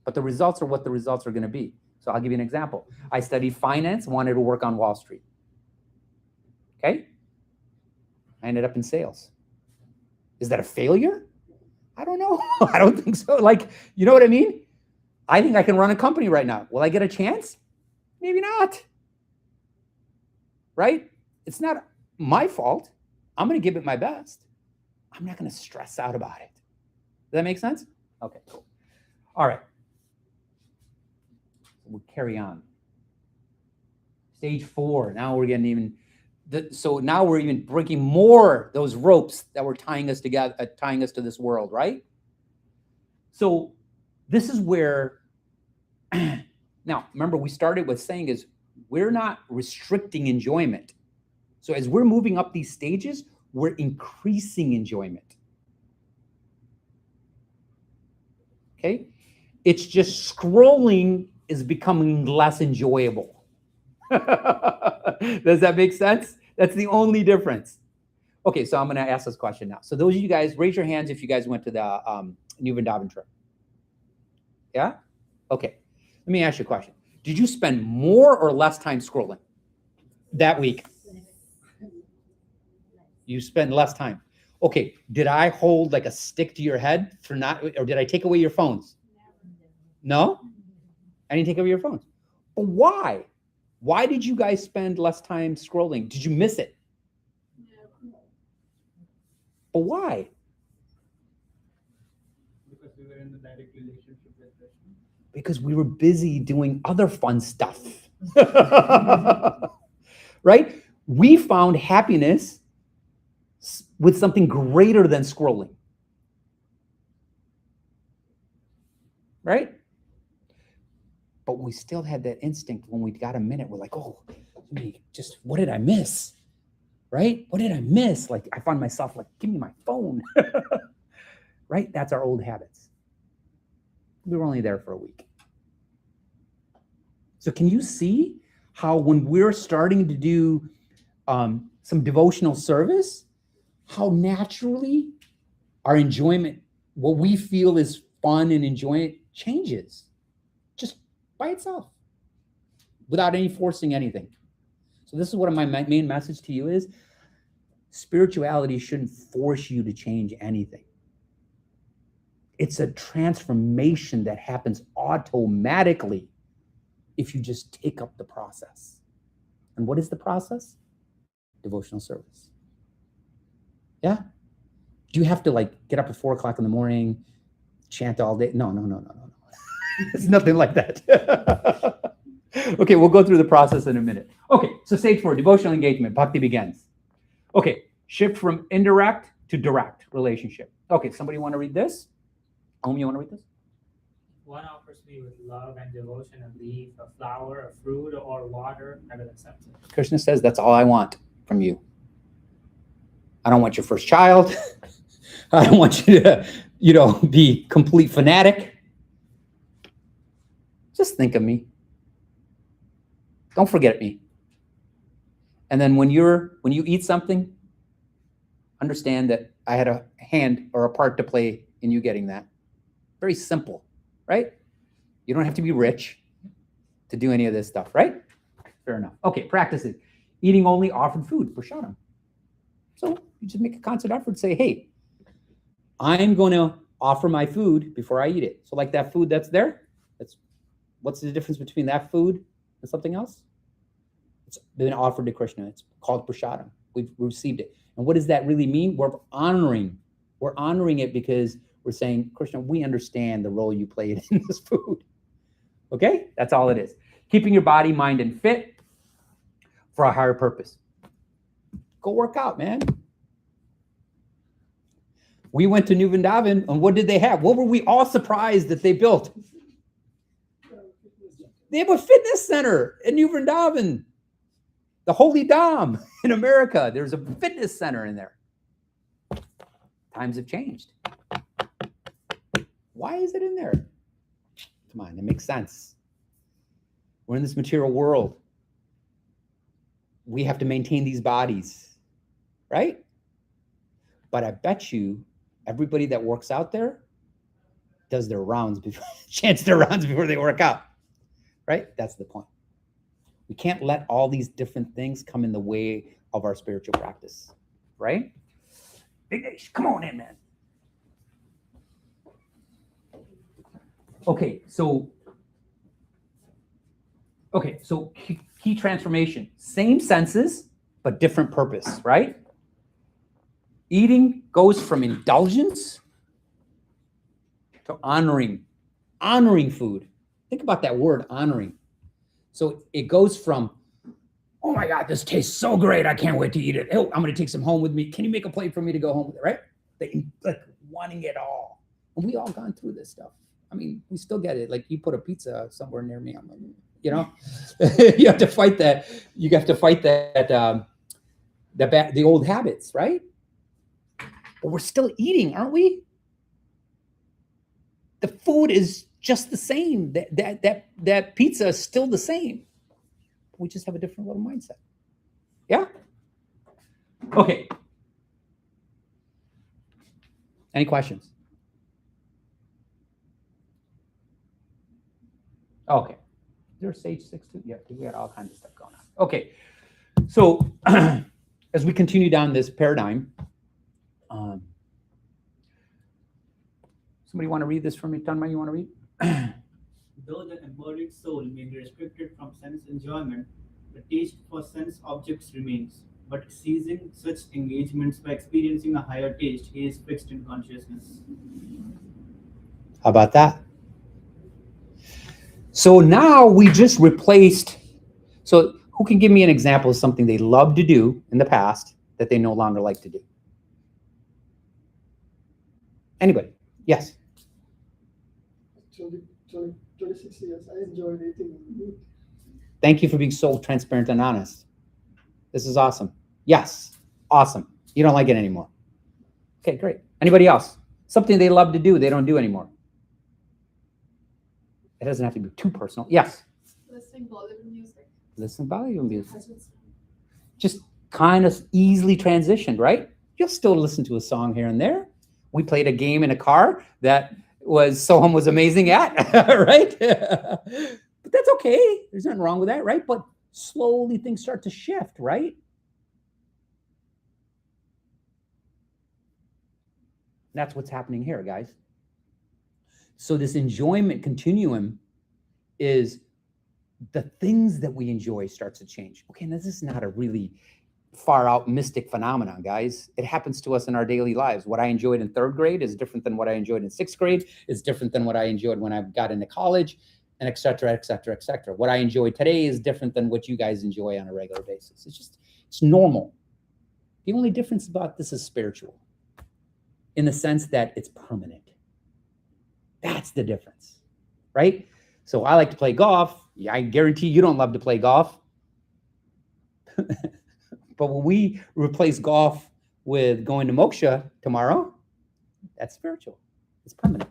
Speaker 1: But the results are what the results are going to be. So I'll give you an example. I studied finance, wanted to work on Wall Street. Okay? I ended up in sales. Is that a failure? I don't know. I don't think so. Like, you know what I mean? I think I can run a company right now. Will I get a chance? Maybe not. Right? It's not my fault. I'm going to give it my best. I'm not going to stress out about it. Does that make sense? Okay, cool. All right. We'll carry on. Stage 4. Now we're getting even. So now we're even breaking more those ropes that were tying us together, tying us to this world, right? So this is where. Now, remember, we started with saying is we're not restricting enjoyment. So as we're moving up these stages, we're increasing enjoyment. Okay? It's just scrolling is becoming less enjoyable. Does that make sense? That's the only difference. Okay, so I'm going to ask this question now. So those of you guys, raise your hands if you guys went to the New Vrindavan trip. Yeah? Okay. Let me ask you a question. Did you spend more or less time scrolling that week? You spend less time. Okay. Did I hold like a stick to your head for not, or did I take away your phones? No? I didn't take away your phones. But why? Why did you guys spend less time scrolling? Did you miss it? But why?
Speaker 6: Because we were in the direct relationship with Krishna.
Speaker 1: Because we were busy doing other fun stuff. Right? We found happiness with something greater than scrolling. Right? But we still had that instinct when we got a minute. We're like, oh, what did I miss? Right? What did I miss? Like, I found myself like, give me my phone. Right? That's our old habits. We were only there for a week. So can you see how when we're starting to do some devotional service, how naturally our enjoyment, what we feel is fun and enjoyment, changes just by itself without any forcing anything. So this is what my main message to you is: spirituality shouldn't force you to change anything. It's a transformation that happens automatically if you just take up the process. And what is the process? Devotional service. Yeah? Do you have to like get up at 4 o'clock in the morning, chant all day? No. It's nothing like that. Okay, we'll go through the process in a minute. Okay, so stage 4, devotional engagement. Bhakti begins. Okay, shift from indirect to direct relationship. Okay, somebody want to read this? Om, you want to read this?
Speaker 3: One offers me with love and devotion a leaf, a flower, a fruit, or water, I will accept it.
Speaker 1: Krishna says, that's all I want from you. I don't want your first child. I don't want you to, be complete fanatic. Just think of me. Don't forget me. And then when you eat something, understand that I had a hand or a part to play in you getting that. Very simple, right? You don't have to be rich to do any of this stuff, right? Fair enough. Okay, practice it. Eating only offered food, prasadam. So you just make a constant effort, say, hey, I'm going to offer my food before I eat it. So like that food that's there, what's the difference between that food and something else? It's been offered to Krishna. It's called prasadam. We've received it. And what does that really mean? We're honoring it because we're saying, Krishna, we understand the role you played in this food. Okay? That's all it is. Keeping your body, mind, and fit for a higher purpose. Go work out, man. We went to New Vrindavan, and what did they have? What were we all surprised that they built? They have a fitness center in New Vrindavan. The Holy Dham in America. There's a fitness center in there. Times have changed. Why is it in there? Come on, it makes sense. We're in this material world. We have to maintain these bodies, right? But I bet you everybody that works out there does their rounds before, chants their rounds before they work out, right? That's the point. We can't let all these different things come in the way of our spiritual practice, right? Vignesh, come on in, man. Okay, so key transformation. Same senses, but different purpose, right? Eating goes from indulgence to honoring food. Think about that word, honoring. So it goes from, oh my God, this tastes so great, I can't wait to eat it. Oh, I'm going to take some home with me. Can you make a plate for me to go home with it, right? Like wanting it all. And we all gone through this stuff. I mean, we still get it. Like you put a pizza somewhere near me, I'm like, you have to fight that. You have to fight the old habits, right? But we're still eating, aren't we? The food is just the same. That pizza is still the same. We just have a different little mindset. Yeah? Okay. Any questions? Okay. There's stage 6 too. Yeah, we got all kinds of stuff going on. Okay. So as we continue down this paradigm, somebody want to read this for me? Tanmay, you want to read?
Speaker 9: Though the embodied soul may be restricted from sense enjoyment, the taste for sense objects remains. But ceasing such engagements by experiencing a higher taste, he is fixed in consciousness.
Speaker 1: How about that? So now we just replaced. So who can give me an example of something they loved to do in the past that they no longer like to do? Anybody? Yes.
Speaker 8: 26 years, I enjoyed eating meat.
Speaker 1: Thank you for being so transparent and honest. This is awesome. Yes. Awesome. You don't like it anymore. Okay, great. Anybody else? Something they love to do, they don't do anymore. It doesn't have to be too personal. Yes.
Speaker 5: Listening Bollywood music.
Speaker 1: Listen to Bollywood music.
Speaker 5: That's what's-
Speaker 1: Just kind of easily transitioned, right? You'll still listen to a song here and there. We played a game in a car that Soham was amazing at, right? But that's okay. There's nothing wrong with that, right? But slowly things start to shift, right? That's what's happening here, guys. So this enjoyment continuum is the things that we enjoy starts to change. Okay, now this is not a really far out mystic phenomenon, guys. It happens to us in our daily lives. What I enjoyed in 3rd grade is different than what I enjoyed in 6th grade. It's different than what I enjoyed when I got into college, and et cetera, et cetera, et cetera. What I enjoy today is different than what you guys enjoy on a regular basis. It's normal. The only difference about this is spiritual, in the sense that it's permanent. That's the difference, right? So I like to play golf. Yeah, I guarantee you don't love to play golf. But when we replace golf with going to moksha tomorrow, that's spiritual. It's permanent.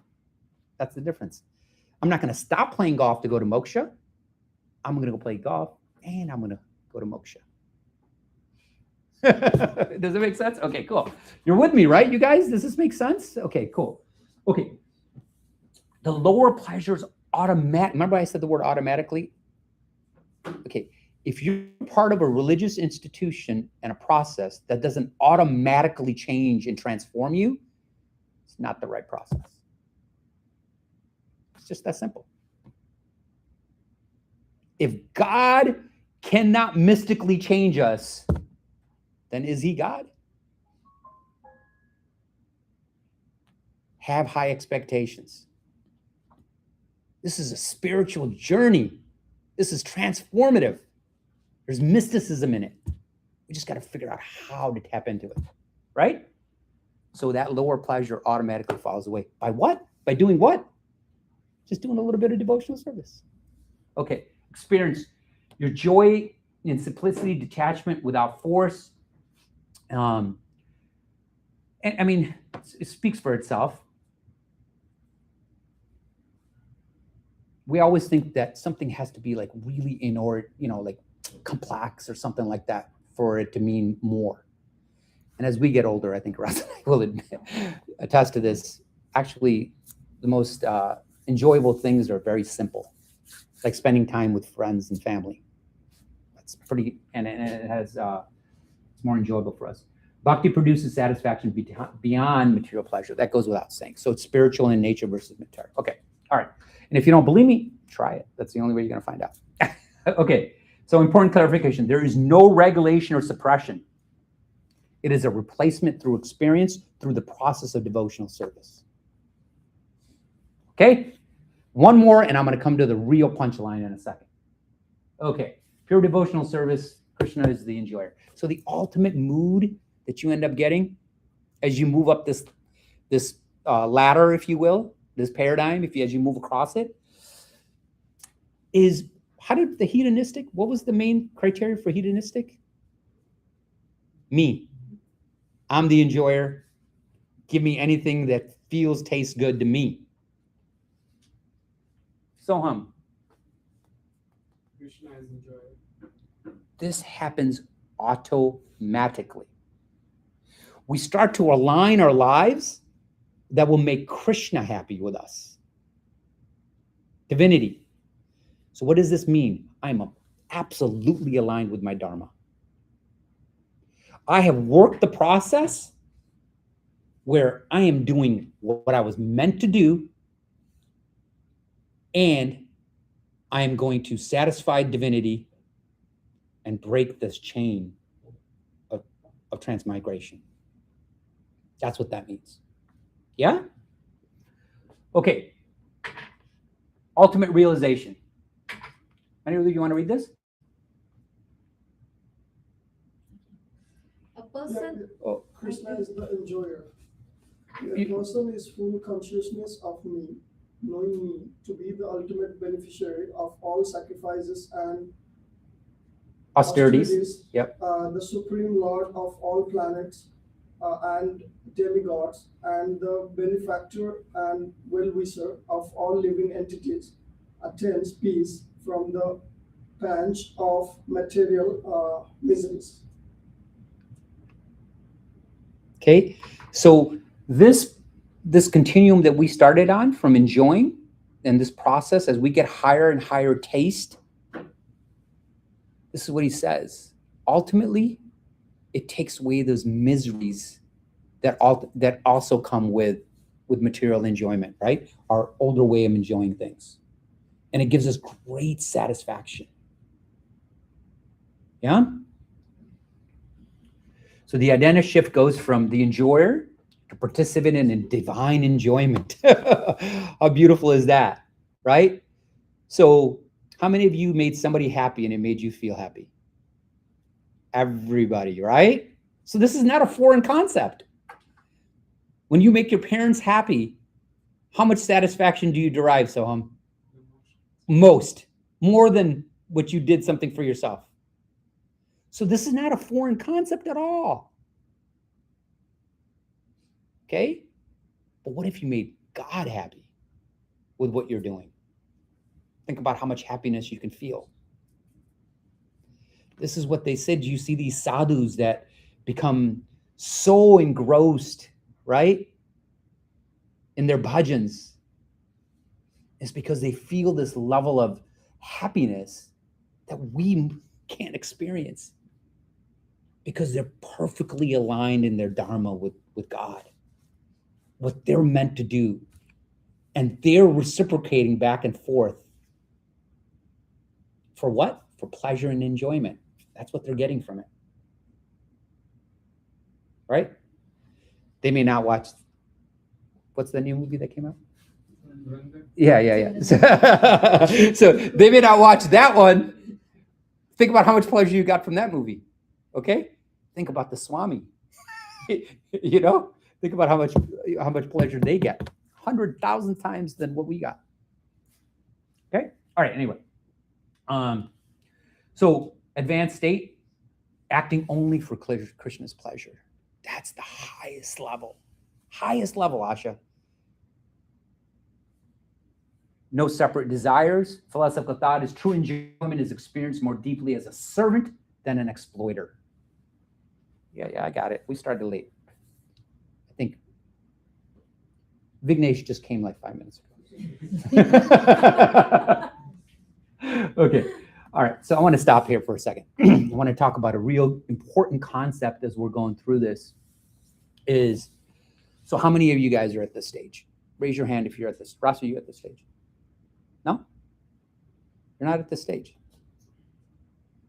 Speaker 1: That's the difference. I'm not going to stop playing golf to go to moksha. I'm going to go play golf and I'm going to go to moksha. Does it make sense? Okay, cool. You're with me, right, you guys? Does this make sense? Okay, cool. Okay. The lower pleasures automatic. Remember I said the word automatically? Okay. If you're part of a religious institution and a process that doesn't automatically change and transform you, it's not the right process. It's just that simple. If God cannot mystically change us, then is he God? Have high expectations. This is a spiritual journey. This is transformative. There's mysticism in it. We just got to figure out how to tap into it, right? So that lower pleasure automatically falls away. By what? By doing what? Just doing a little bit of devotional service. Okay, experience your joy in simplicity, detachment without force. And I mean, it speaks for itself. We always think that something has to be like really in order, like complex or something like that for it to mean more. And as we get older, I think Ross and I will attest to this. Actually, the most enjoyable things are very simple, like spending time with friends and family. That's pretty, and it has, it's more enjoyable for us. Bhakti produces satisfaction beyond material pleasure. That goes without saying. So it's spiritual in nature versus material. Okay, all right. And if you don't believe me, try it. That's the only way you're going to find out. Okay, so important clarification. There is no regulation or suppression. It is a replacement through experience, through the process of devotional service. Okay, one more, and I'm going to come to the real punchline in a second. Okay, pure devotional service, Krishna is the enjoyer. So the ultimate mood that you end up getting as you move up this ladder, if you will, this paradigm, as you move across it, is how did the hedonistic, what was the main criteria for hedonistic? Me. I'm the enjoyer. Give me anything that feels, tastes good to me. Soham.
Speaker 6: Krishna is enjoyer.
Speaker 1: This happens automatically. We start to align our lives that will make Krishna happy with us. Divinity. So what does this mean? I'm absolutely aligned with my Dharma. I have worked the process where I am doing what I was meant to do, and I am going to satisfy divinity and break this chain of transmigration. That's what that means. Yeah? Okay. Ultimate realization. Any of you want to read this?
Speaker 2: A person.
Speaker 1: Oh.
Speaker 8: Krishna is the enjoyer. A
Speaker 1: You-
Speaker 8: person is full consciousness of me, knowing me to be the ultimate beneficiary of all sacrifices and
Speaker 1: Austerities. Yep.
Speaker 8: The supreme lord of all planets and demigods, and the benefactor and well-wisher of all living entities, attains peace from the panch of material miseries.
Speaker 1: Okay. So this continuum that we started on from enjoying and this process as we get higher and higher taste, this is what he says. Ultimately, it takes away those miseries that also come with material enjoyment, right? Our older way of enjoying things. And it gives us great satisfaction. Yeah? So the identity shift goes from the enjoyer to participant in divine enjoyment. How beautiful is that, right? So how many of you made somebody happy and it made you feel happy? Everybody, right? So this is not a foreign concept. When you make your parents happy, how much satisfaction do you derive, Soham? Most. More than what you did something for yourself. So this is not a foreign concept at all. Okay? But what if you made God happy with what you're doing? Think about how much happiness you can feel. This is what they said. You see these sadhus that become so engrossed, right, in their bhajans. It's because they feel this level of happiness that we can't experience because they're perfectly aligned in their dharma with God, what they're meant to do. And they're reciprocating back and forth. For what? For pleasure and enjoyment. That's what they're getting from it. Right? They may not watch, what's the new movie that came out? Yeah. So they may not watch that one. Think about how much pleasure you got from that movie. Okay? Think about the Swami. You know? Think about how much pleasure they get. 100,000 times than what we got. Okay? All right, anyway. So advanced state, acting only for Krishna's pleasure. That's the highest level. Highest level, Asha. No separate desires. Philosophical thought is true enjoyment is experienced more deeply as a servant than an exploiter. Yeah, I got it. We started late. I think Vignesh just came like 5 minutes ago. Okay. All right. So I want to stop here for a second. I want to talk about a real important concept as we're going through this is, so how many of you guys are at this stage? Raise your hand if you're at this. Ross, are you at this stage? No? You're not at this stage.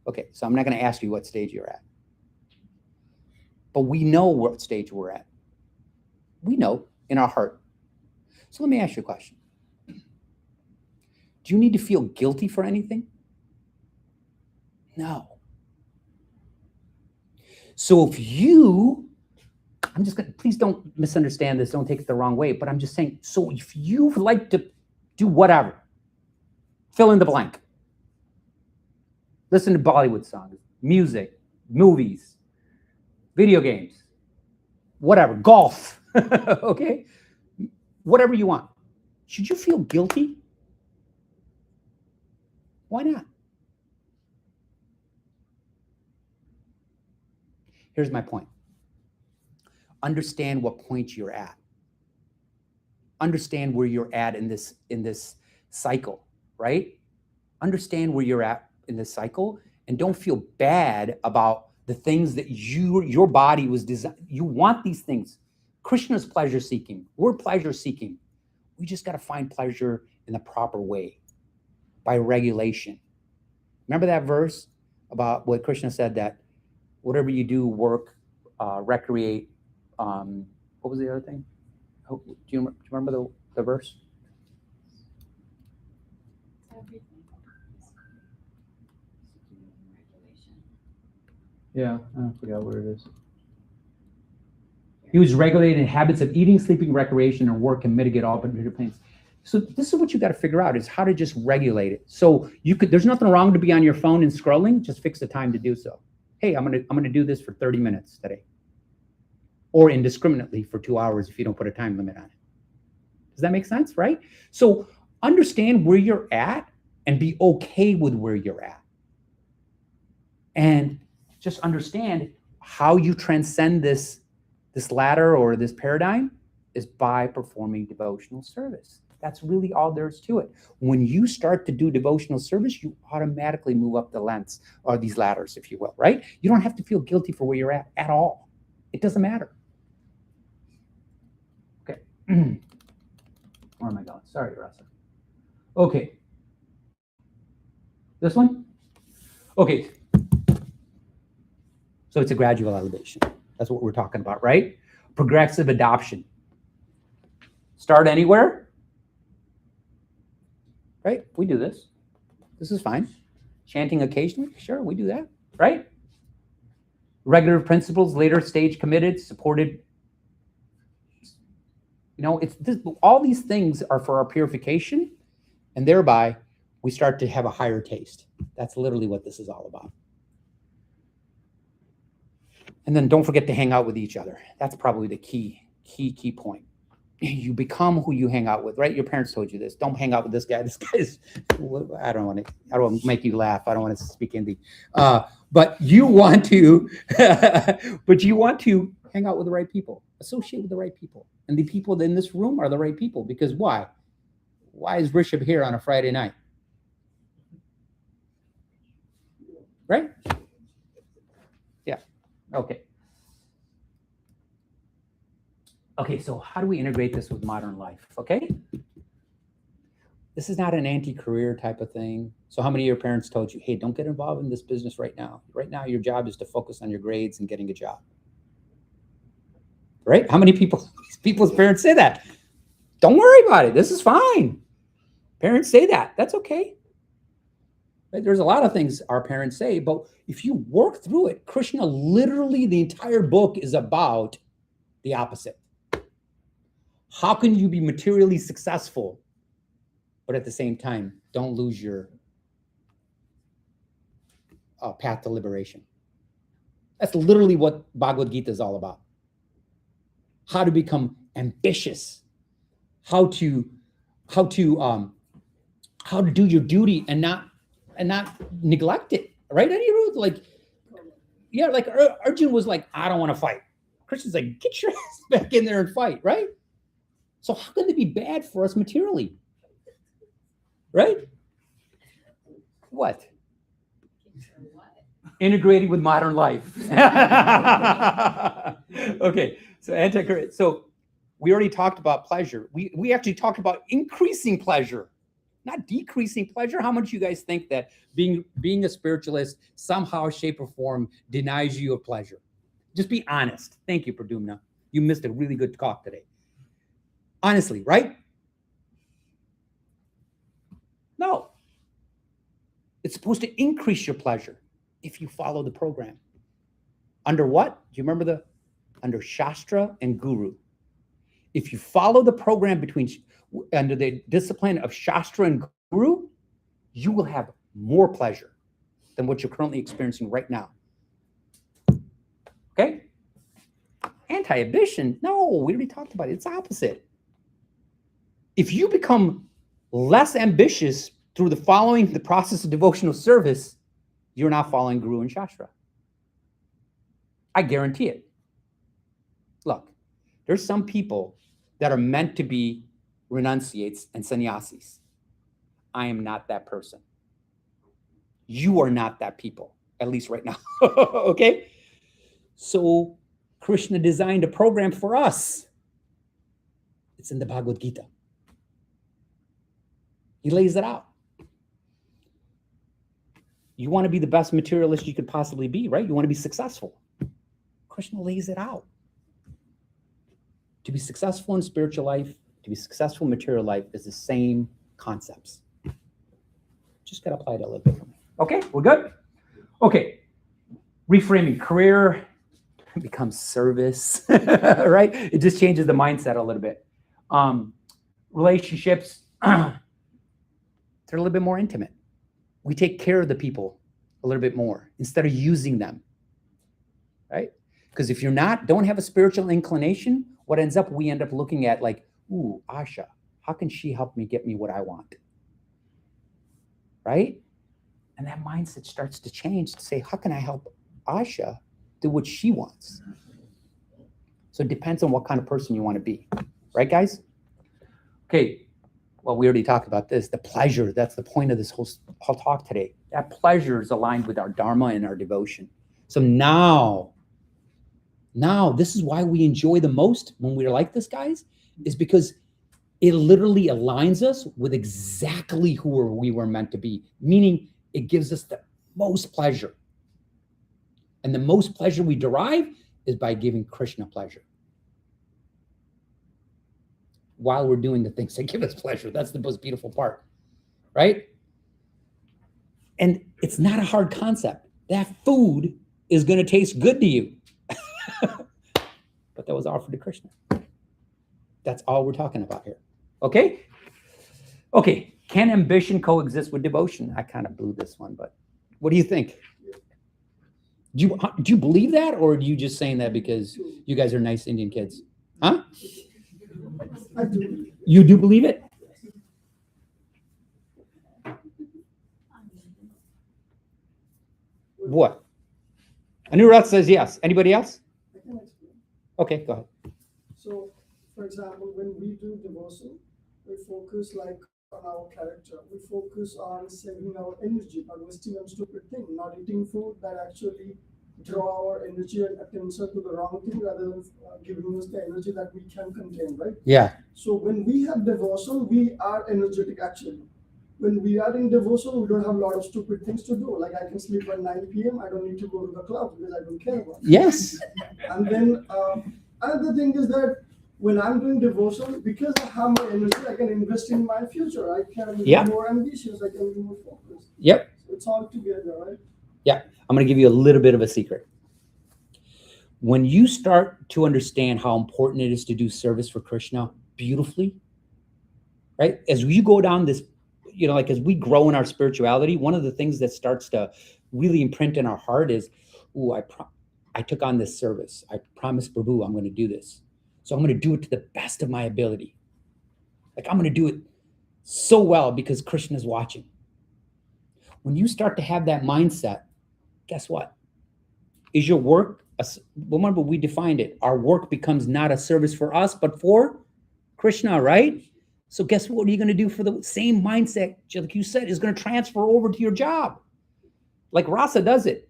Speaker 1: Okay. So I'm not going to ask you what stage you're at. But we know what stage we're at. We know in our heart. So let me ask you a question. Do you need to feel guilty for anything? No. So if you, I'm just going to, please don't misunderstand this, don't take it the wrong way, but I'm just saying, so if you like to do whatever, fill in the blank, listen to Bollywood songs, music, movies, video games, whatever, golf, okay? Whatever you want. Should you feel guilty? Why not? Here's my point. Understand what point you're at. Understand where you're at in this cycle, right? Understand where you're at in this cycle and don't feel bad about the things that your body was designed. You want these things. Krishna's pleasure seeking. We're pleasure seeking. We just got to find pleasure in the proper way by regulation. Remember that verse about what Krishna said, that whatever you do, work, recreate. What was the other thing? Do you remember the verse? Yeah, I forgot where it is. He was regulated in habits of eating, sleeping, recreation, and work, and mitigate all but pains. So this is what you got to figure out is how to just regulate it. So you could. There's nothing wrong to be on your phone and scrolling. Just fix the time to do so. Hey, I'm gonna do this for 30 minutes today, or indiscriminately for 2 hours if you don't put a time limit on it. Does that make sense? Right. So understand where you're at and be okay with where you're at, and just understand how you transcend this ladder or this paradigm is by performing devotional service. That's really all there is to it. When you start to do devotional service, you automatically move up the lengths or these ladders, if you will, right? You don't have to feel guilty for where you're at all. It doesn't matter. Okay. Where am I going? Sorry, Rasa. Okay. This one? Okay. So it's a gradual elevation. That's what we're talking about, right? Progressive adoption. Start anywhere, right? We do this. This is fine. Chanting occasionally, sure, we do that, right? Regular principles, later stage committed, supported. You know, it's this, all these things are for our purification, and thereby we start to have a higher taste. That's literally what this is all about. And then don't forget to hang out with each other. That's probably the key point. You become who you hang out with, right? Your parents told you this. Don't hang out with this guy. This guy's, I don't want to make you laugh. I don't want to speak Hindi. But you want to, hang out with the right people, associate with the right people. And the people in this room are the right people because why? Why is Rishabh here on a Friday night? Right? Yeah. Okay. Okay, so how do we integrate this with modern life? Okay. This is not an anti-career type of thing. So how many of your parents told you, hey, don't get involved in this business right now. Right now, your job is to focus on your grades and getting a job. Right? How many people's parents say that? Don't worry about it. This is fine. Parents say that. That's okay. Right? There's a lot of things our parents say, but if you work through it, Krishna, literally the entire book is about the opposite. How can you be materially successful, but at the same time, don't lose your path to liberation? That's literally what Bhagavad Gita is all about. How to become ambitious, how to do your duty and not neglect it, right? Like Arjun was like, I don't want to fight. Krishna's like, get your ass back in there and fight, right? So how can they be bad for us materially? Right? What? Integrating with modern life. Okay, so we already talked about pleasure. We actually talked about increasing pleasure, not decreasing pleasure. How much you guys think that being a spiritualist somehow, shape, or form denies you of pleasure? Just be honest. Thank you, Pradumna. You missed a really good talk today. Honestly, right? No. It's supposed to increase your pleasure if you follow the program. Under what? Do you remember under Shastra and Guru? If you follow the program under the discipline of Shastra and Guru, you will have more pleasure than what you're currently experiencing right now. Okay? Anti-ambition? No, we already talked about it. It's opposite. If you become less ambitious through the process of devotional service, you're not following Guru and Shastra. I guarantee it. Look, there's some people that are meant to be renunciates and sannyasis. I am not that person. You are not that people, at least right now. Okay? So Krishna designed a program for us. It's in the Bhagavad Gita. He lays it out. You want to be the best materialist you could possibly be, right? You want to be successful. Krishna lays it out. To be successful in spiritual life, to be successful in material life is the same concepts. Just got to apply it a little bit for me. Okay, we're good? Okay. reframing career becomes service, right? It just changes the mindset a little bit. Relationships, they're a little bit more intimate. We take care of the people a little bit more instead of using them, right? Because if you're don't have a spiritual inclination, what ends up, we end up looking at like, ooh, Asha, how can she help me get me what I want? Right? And that mindset starts to change to say, how can I help Asha do what she wants? So it depends on what kind of person you want to be. Right, guys? Okay. Well, we already talked about this. The pleasure, that's the point of this whole talk today. That pleasure is aligned with our dharma and our devotion. So now, this is why we enjoy the most when we're like this, guys, is because it literally aligns us with exactly who we were meant to be, meaning it gives us the most pleasure. And the most pleasure we derive is by giving Krishna pleasure while we're doing the things that give us pleasure. That's the most beautiful part, right? And it's not a hard concept. That food is going to taste good to you. But that was offered to Krishna. That's all we're talking about here. Okay? Okay. Can ambition coexist with devotion? I kind of blew this one, but what do you think? Do you believe that, or are you just saying that because you guys are nice Indian kids? Huh?
Speaker 8: I do.
Speaker 1: You do believe it? What? Anurat says yes. Anybody else?
Speaker 8: I can explain.
Speaker 1: Okay, go ahead.
Speaker 8: So, for example, when we do devotion, we focus like on our character. We focus on saving our energy, not wasting on stupid thing, not eating food that actually draw our energy and attention to the wrong thing rather than giving us the energy that we can contain, right?
Speaker 1: Yeah.
Speaker 8: So when we have devotion, we are energetic actually. When we are in devotion, we don't have a lot of stupid things to do. Like I can sleep at 9 p.m. I don't need to go to the club because I don't care about it.
Speaker 1: Yes.
Speaker 8: And then another thing is that when I'm doing devotion, because I have my energy, I can invest in my future. I can be more ambitious. I can be more focused.
Speaker 1: Yep.
Speaker 8: So it's all together, right?
Speaker 1: Yeah. I'm going to give you a little bit of a secret. When you start to understand how important it is to do service for Krishna beautifully, right? As we go down this, like as we grow in our spirituality, one of the things that starts to really imprint in our heart is, ooh, I took on this service. I promised Prabhu I'm going to do this. So I'm going to do it to the best of my ability. Like I'm going to do it so well because Krishna is watching. When you start to have that mindset, guess what? Is your work, remember we defined it, our work becomes not a service for us, but for Krishna, right? So guess what are you going to do for the same mindset, like you said, is going to transfer over to your job. Like Rasa does it.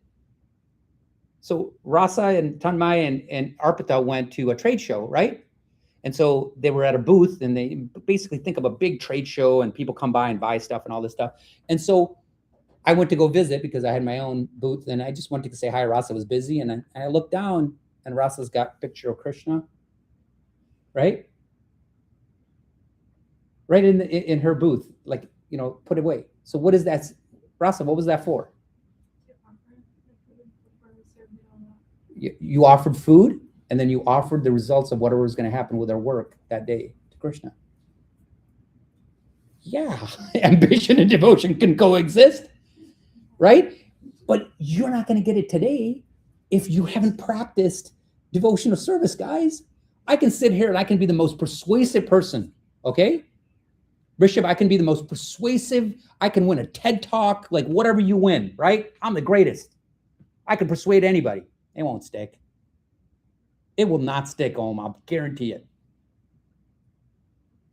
Speaker 1: So Rasa and Tanmay and Arpita went to a trade show, right? And so they were at a booth and they basically think of a big trade show and people come by and buy stuff and all this stuff. And so I went to go visit because I had my own booth and I just wanted to say hi. Rasa was busy and I looked down and Rasa's got a picture of Krishna, right? Right in her booth, like, put away. So what is that? Rasa, what was that for? You offered food and then you offered the results of whatever was going to happen with our work that day to Krishna. Yeah, ambition and devotion can coexist. Right? But you're not going to get it today if you haven't practiced devotional service, guys. I can sit here and I can be the most persuasive person, okay? Bishop, I can be the most persuasive. I can win a TED Talk, like whatever you win, right? I'm the greatest. I can persuade anybody. It won't stick. It will not stick, Om. I'll guarantee it.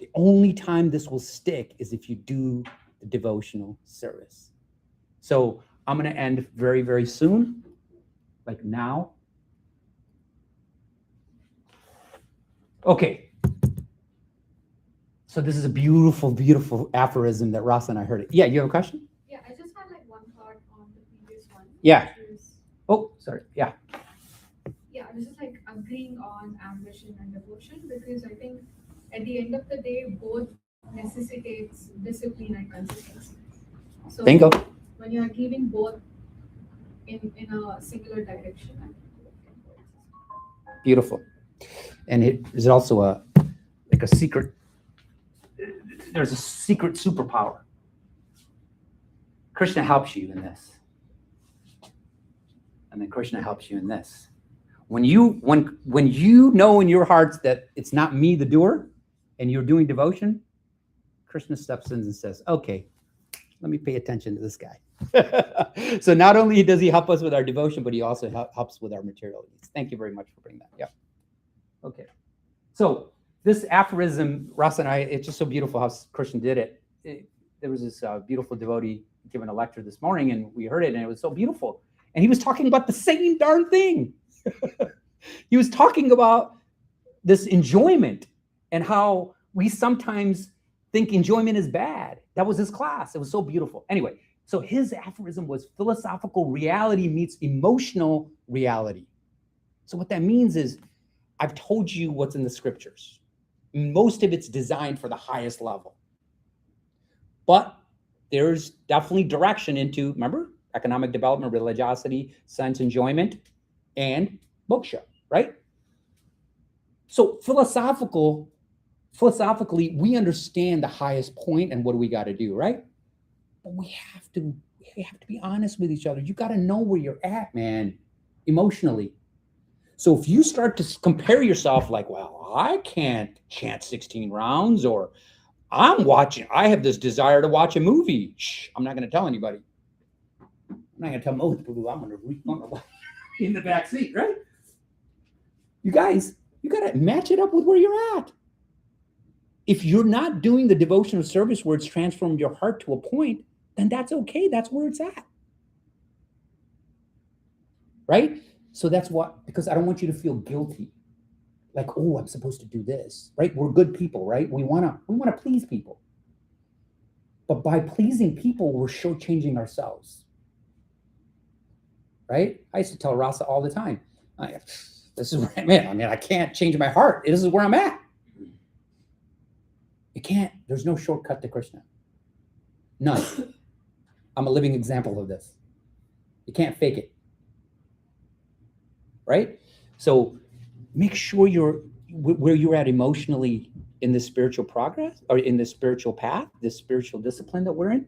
Speaker 1: The only time this will stick is if you do the devotional service. So I'm going to end very, very soon, like now. Okay. So this is a beautiful, beautiful aphorism that Rasa and I heard it. Yeah, you have a question?
Speaker 5: Yeah, I just had like one thought on the previous one.
Speaker 1: Yeah. Oh, sorry. Yeah.
Speaker 5: Yeah, I was just like agreeing on ambition and devotion because I think at the end of the day, both necessitates discipline and consistency. So
Speaker 1: Bingo.
Speaker 5: when you are giving both in a singular direction. And
Speaker 1: Beautiful. And there's also a secret. There's a secret superpower. Krishna helps you in this. And then Krishna helps you in this. When you know in your hearts that it's not me, the doer, and you're doing devotion, Krishna steps in and says, okay, let me pay attention to this guy. So not only does he help us with our devotion, but he also helps with our material needs. Thank you very much for bringing that. Yeah. Okay. So this aphorism, Rasa and I, it's just so beautiful how Krishna did it. There was this beautiful devotee giving a lecture this morning, and we heard it, and it was so beautiful. And he was talking about the same darn thing. He was talking about this enjoyment and how we sometimes think enjoyment is bad. That was his class. It was so beautiful. Anyway, so his aphorism was philosophical reality meets emotional reality. So what that means is I've told you what's in the scriptures. Most of it's designed for the highest level. But there's definitely direction into, remember, economic development, religiosity, sense enjoyment, and moksha, right? So philosophically, we understand the highest point and what do we got to do, right? But we have to be honest with each other. You got to know where you're at, man, emotionally. So if you start to compare yourself like, well, I can't chant 16 rounds, or I have this desire to watch a movie. Shh, I'm not going to tell anybody. I'm not going to tell Mohit, I'm going to in the back seat, right? You guys, you got to match it up with where you're at. If you're not doing the devotional service where it's transformed your heart to a point, then that's okay. That's where it's at. Right? So that's what, because I don't want you to feel guilty. Like, oh, I'm supposed to do this, right? We're good people, right? We want to please people. But by pleasing people, we're shortchanging ourselves. Right? I used to tell Rasa all the time, this is where I'm at. I mean, I can't change my heart. This is where I'm at. You can't, there's no shortcut to Krishna. None. I'm a living example of this. You can't fake it. Right? So make sure you're where you're at emotionally in this spiritual progress or in this spiritual path, this spiritual discipline that we're in.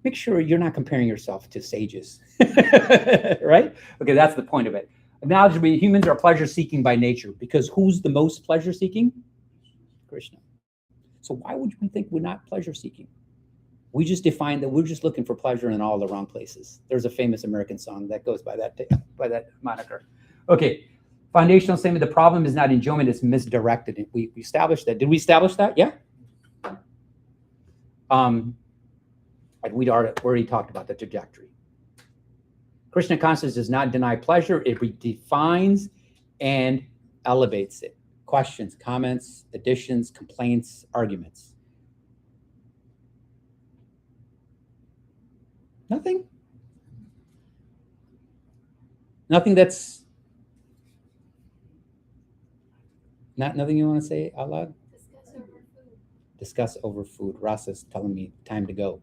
Speaker 1: Make sure you're not comparing yourself to sages. Right? Okay, that's the point of it. Acknowledge that humans are pleasure seeking by nature, because who's the most pleasure seeking? Krishna. So why would we think we're not pleasure seeking? We just define that we're just looking for pleasure in all the wrong places. There's a famous American song that goes by that moniker. Okay, foundational statement: the problem is not enjoyment; it's misdirected. We established that. Did we establish that? Yeah. We already talked about the trajectory. Krishna consciousness does not deny pleasure; it redefines and elevates it. Questions, comments, additions, complaints, arguments. Nothing? Nothing that's nothing you want to say out loud? Discuss over food. Rasa's telling me time to go.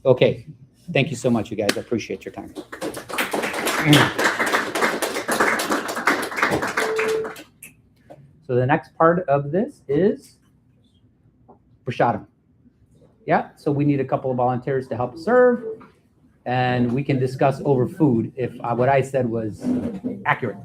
Speaker 1: Okay. Thank you so much, you guys. I appreciate your time. So the next part of this is prasadam. Yeah, so we need a couple of volunteers to help serve, and we can discuss over food if what I said was accurate.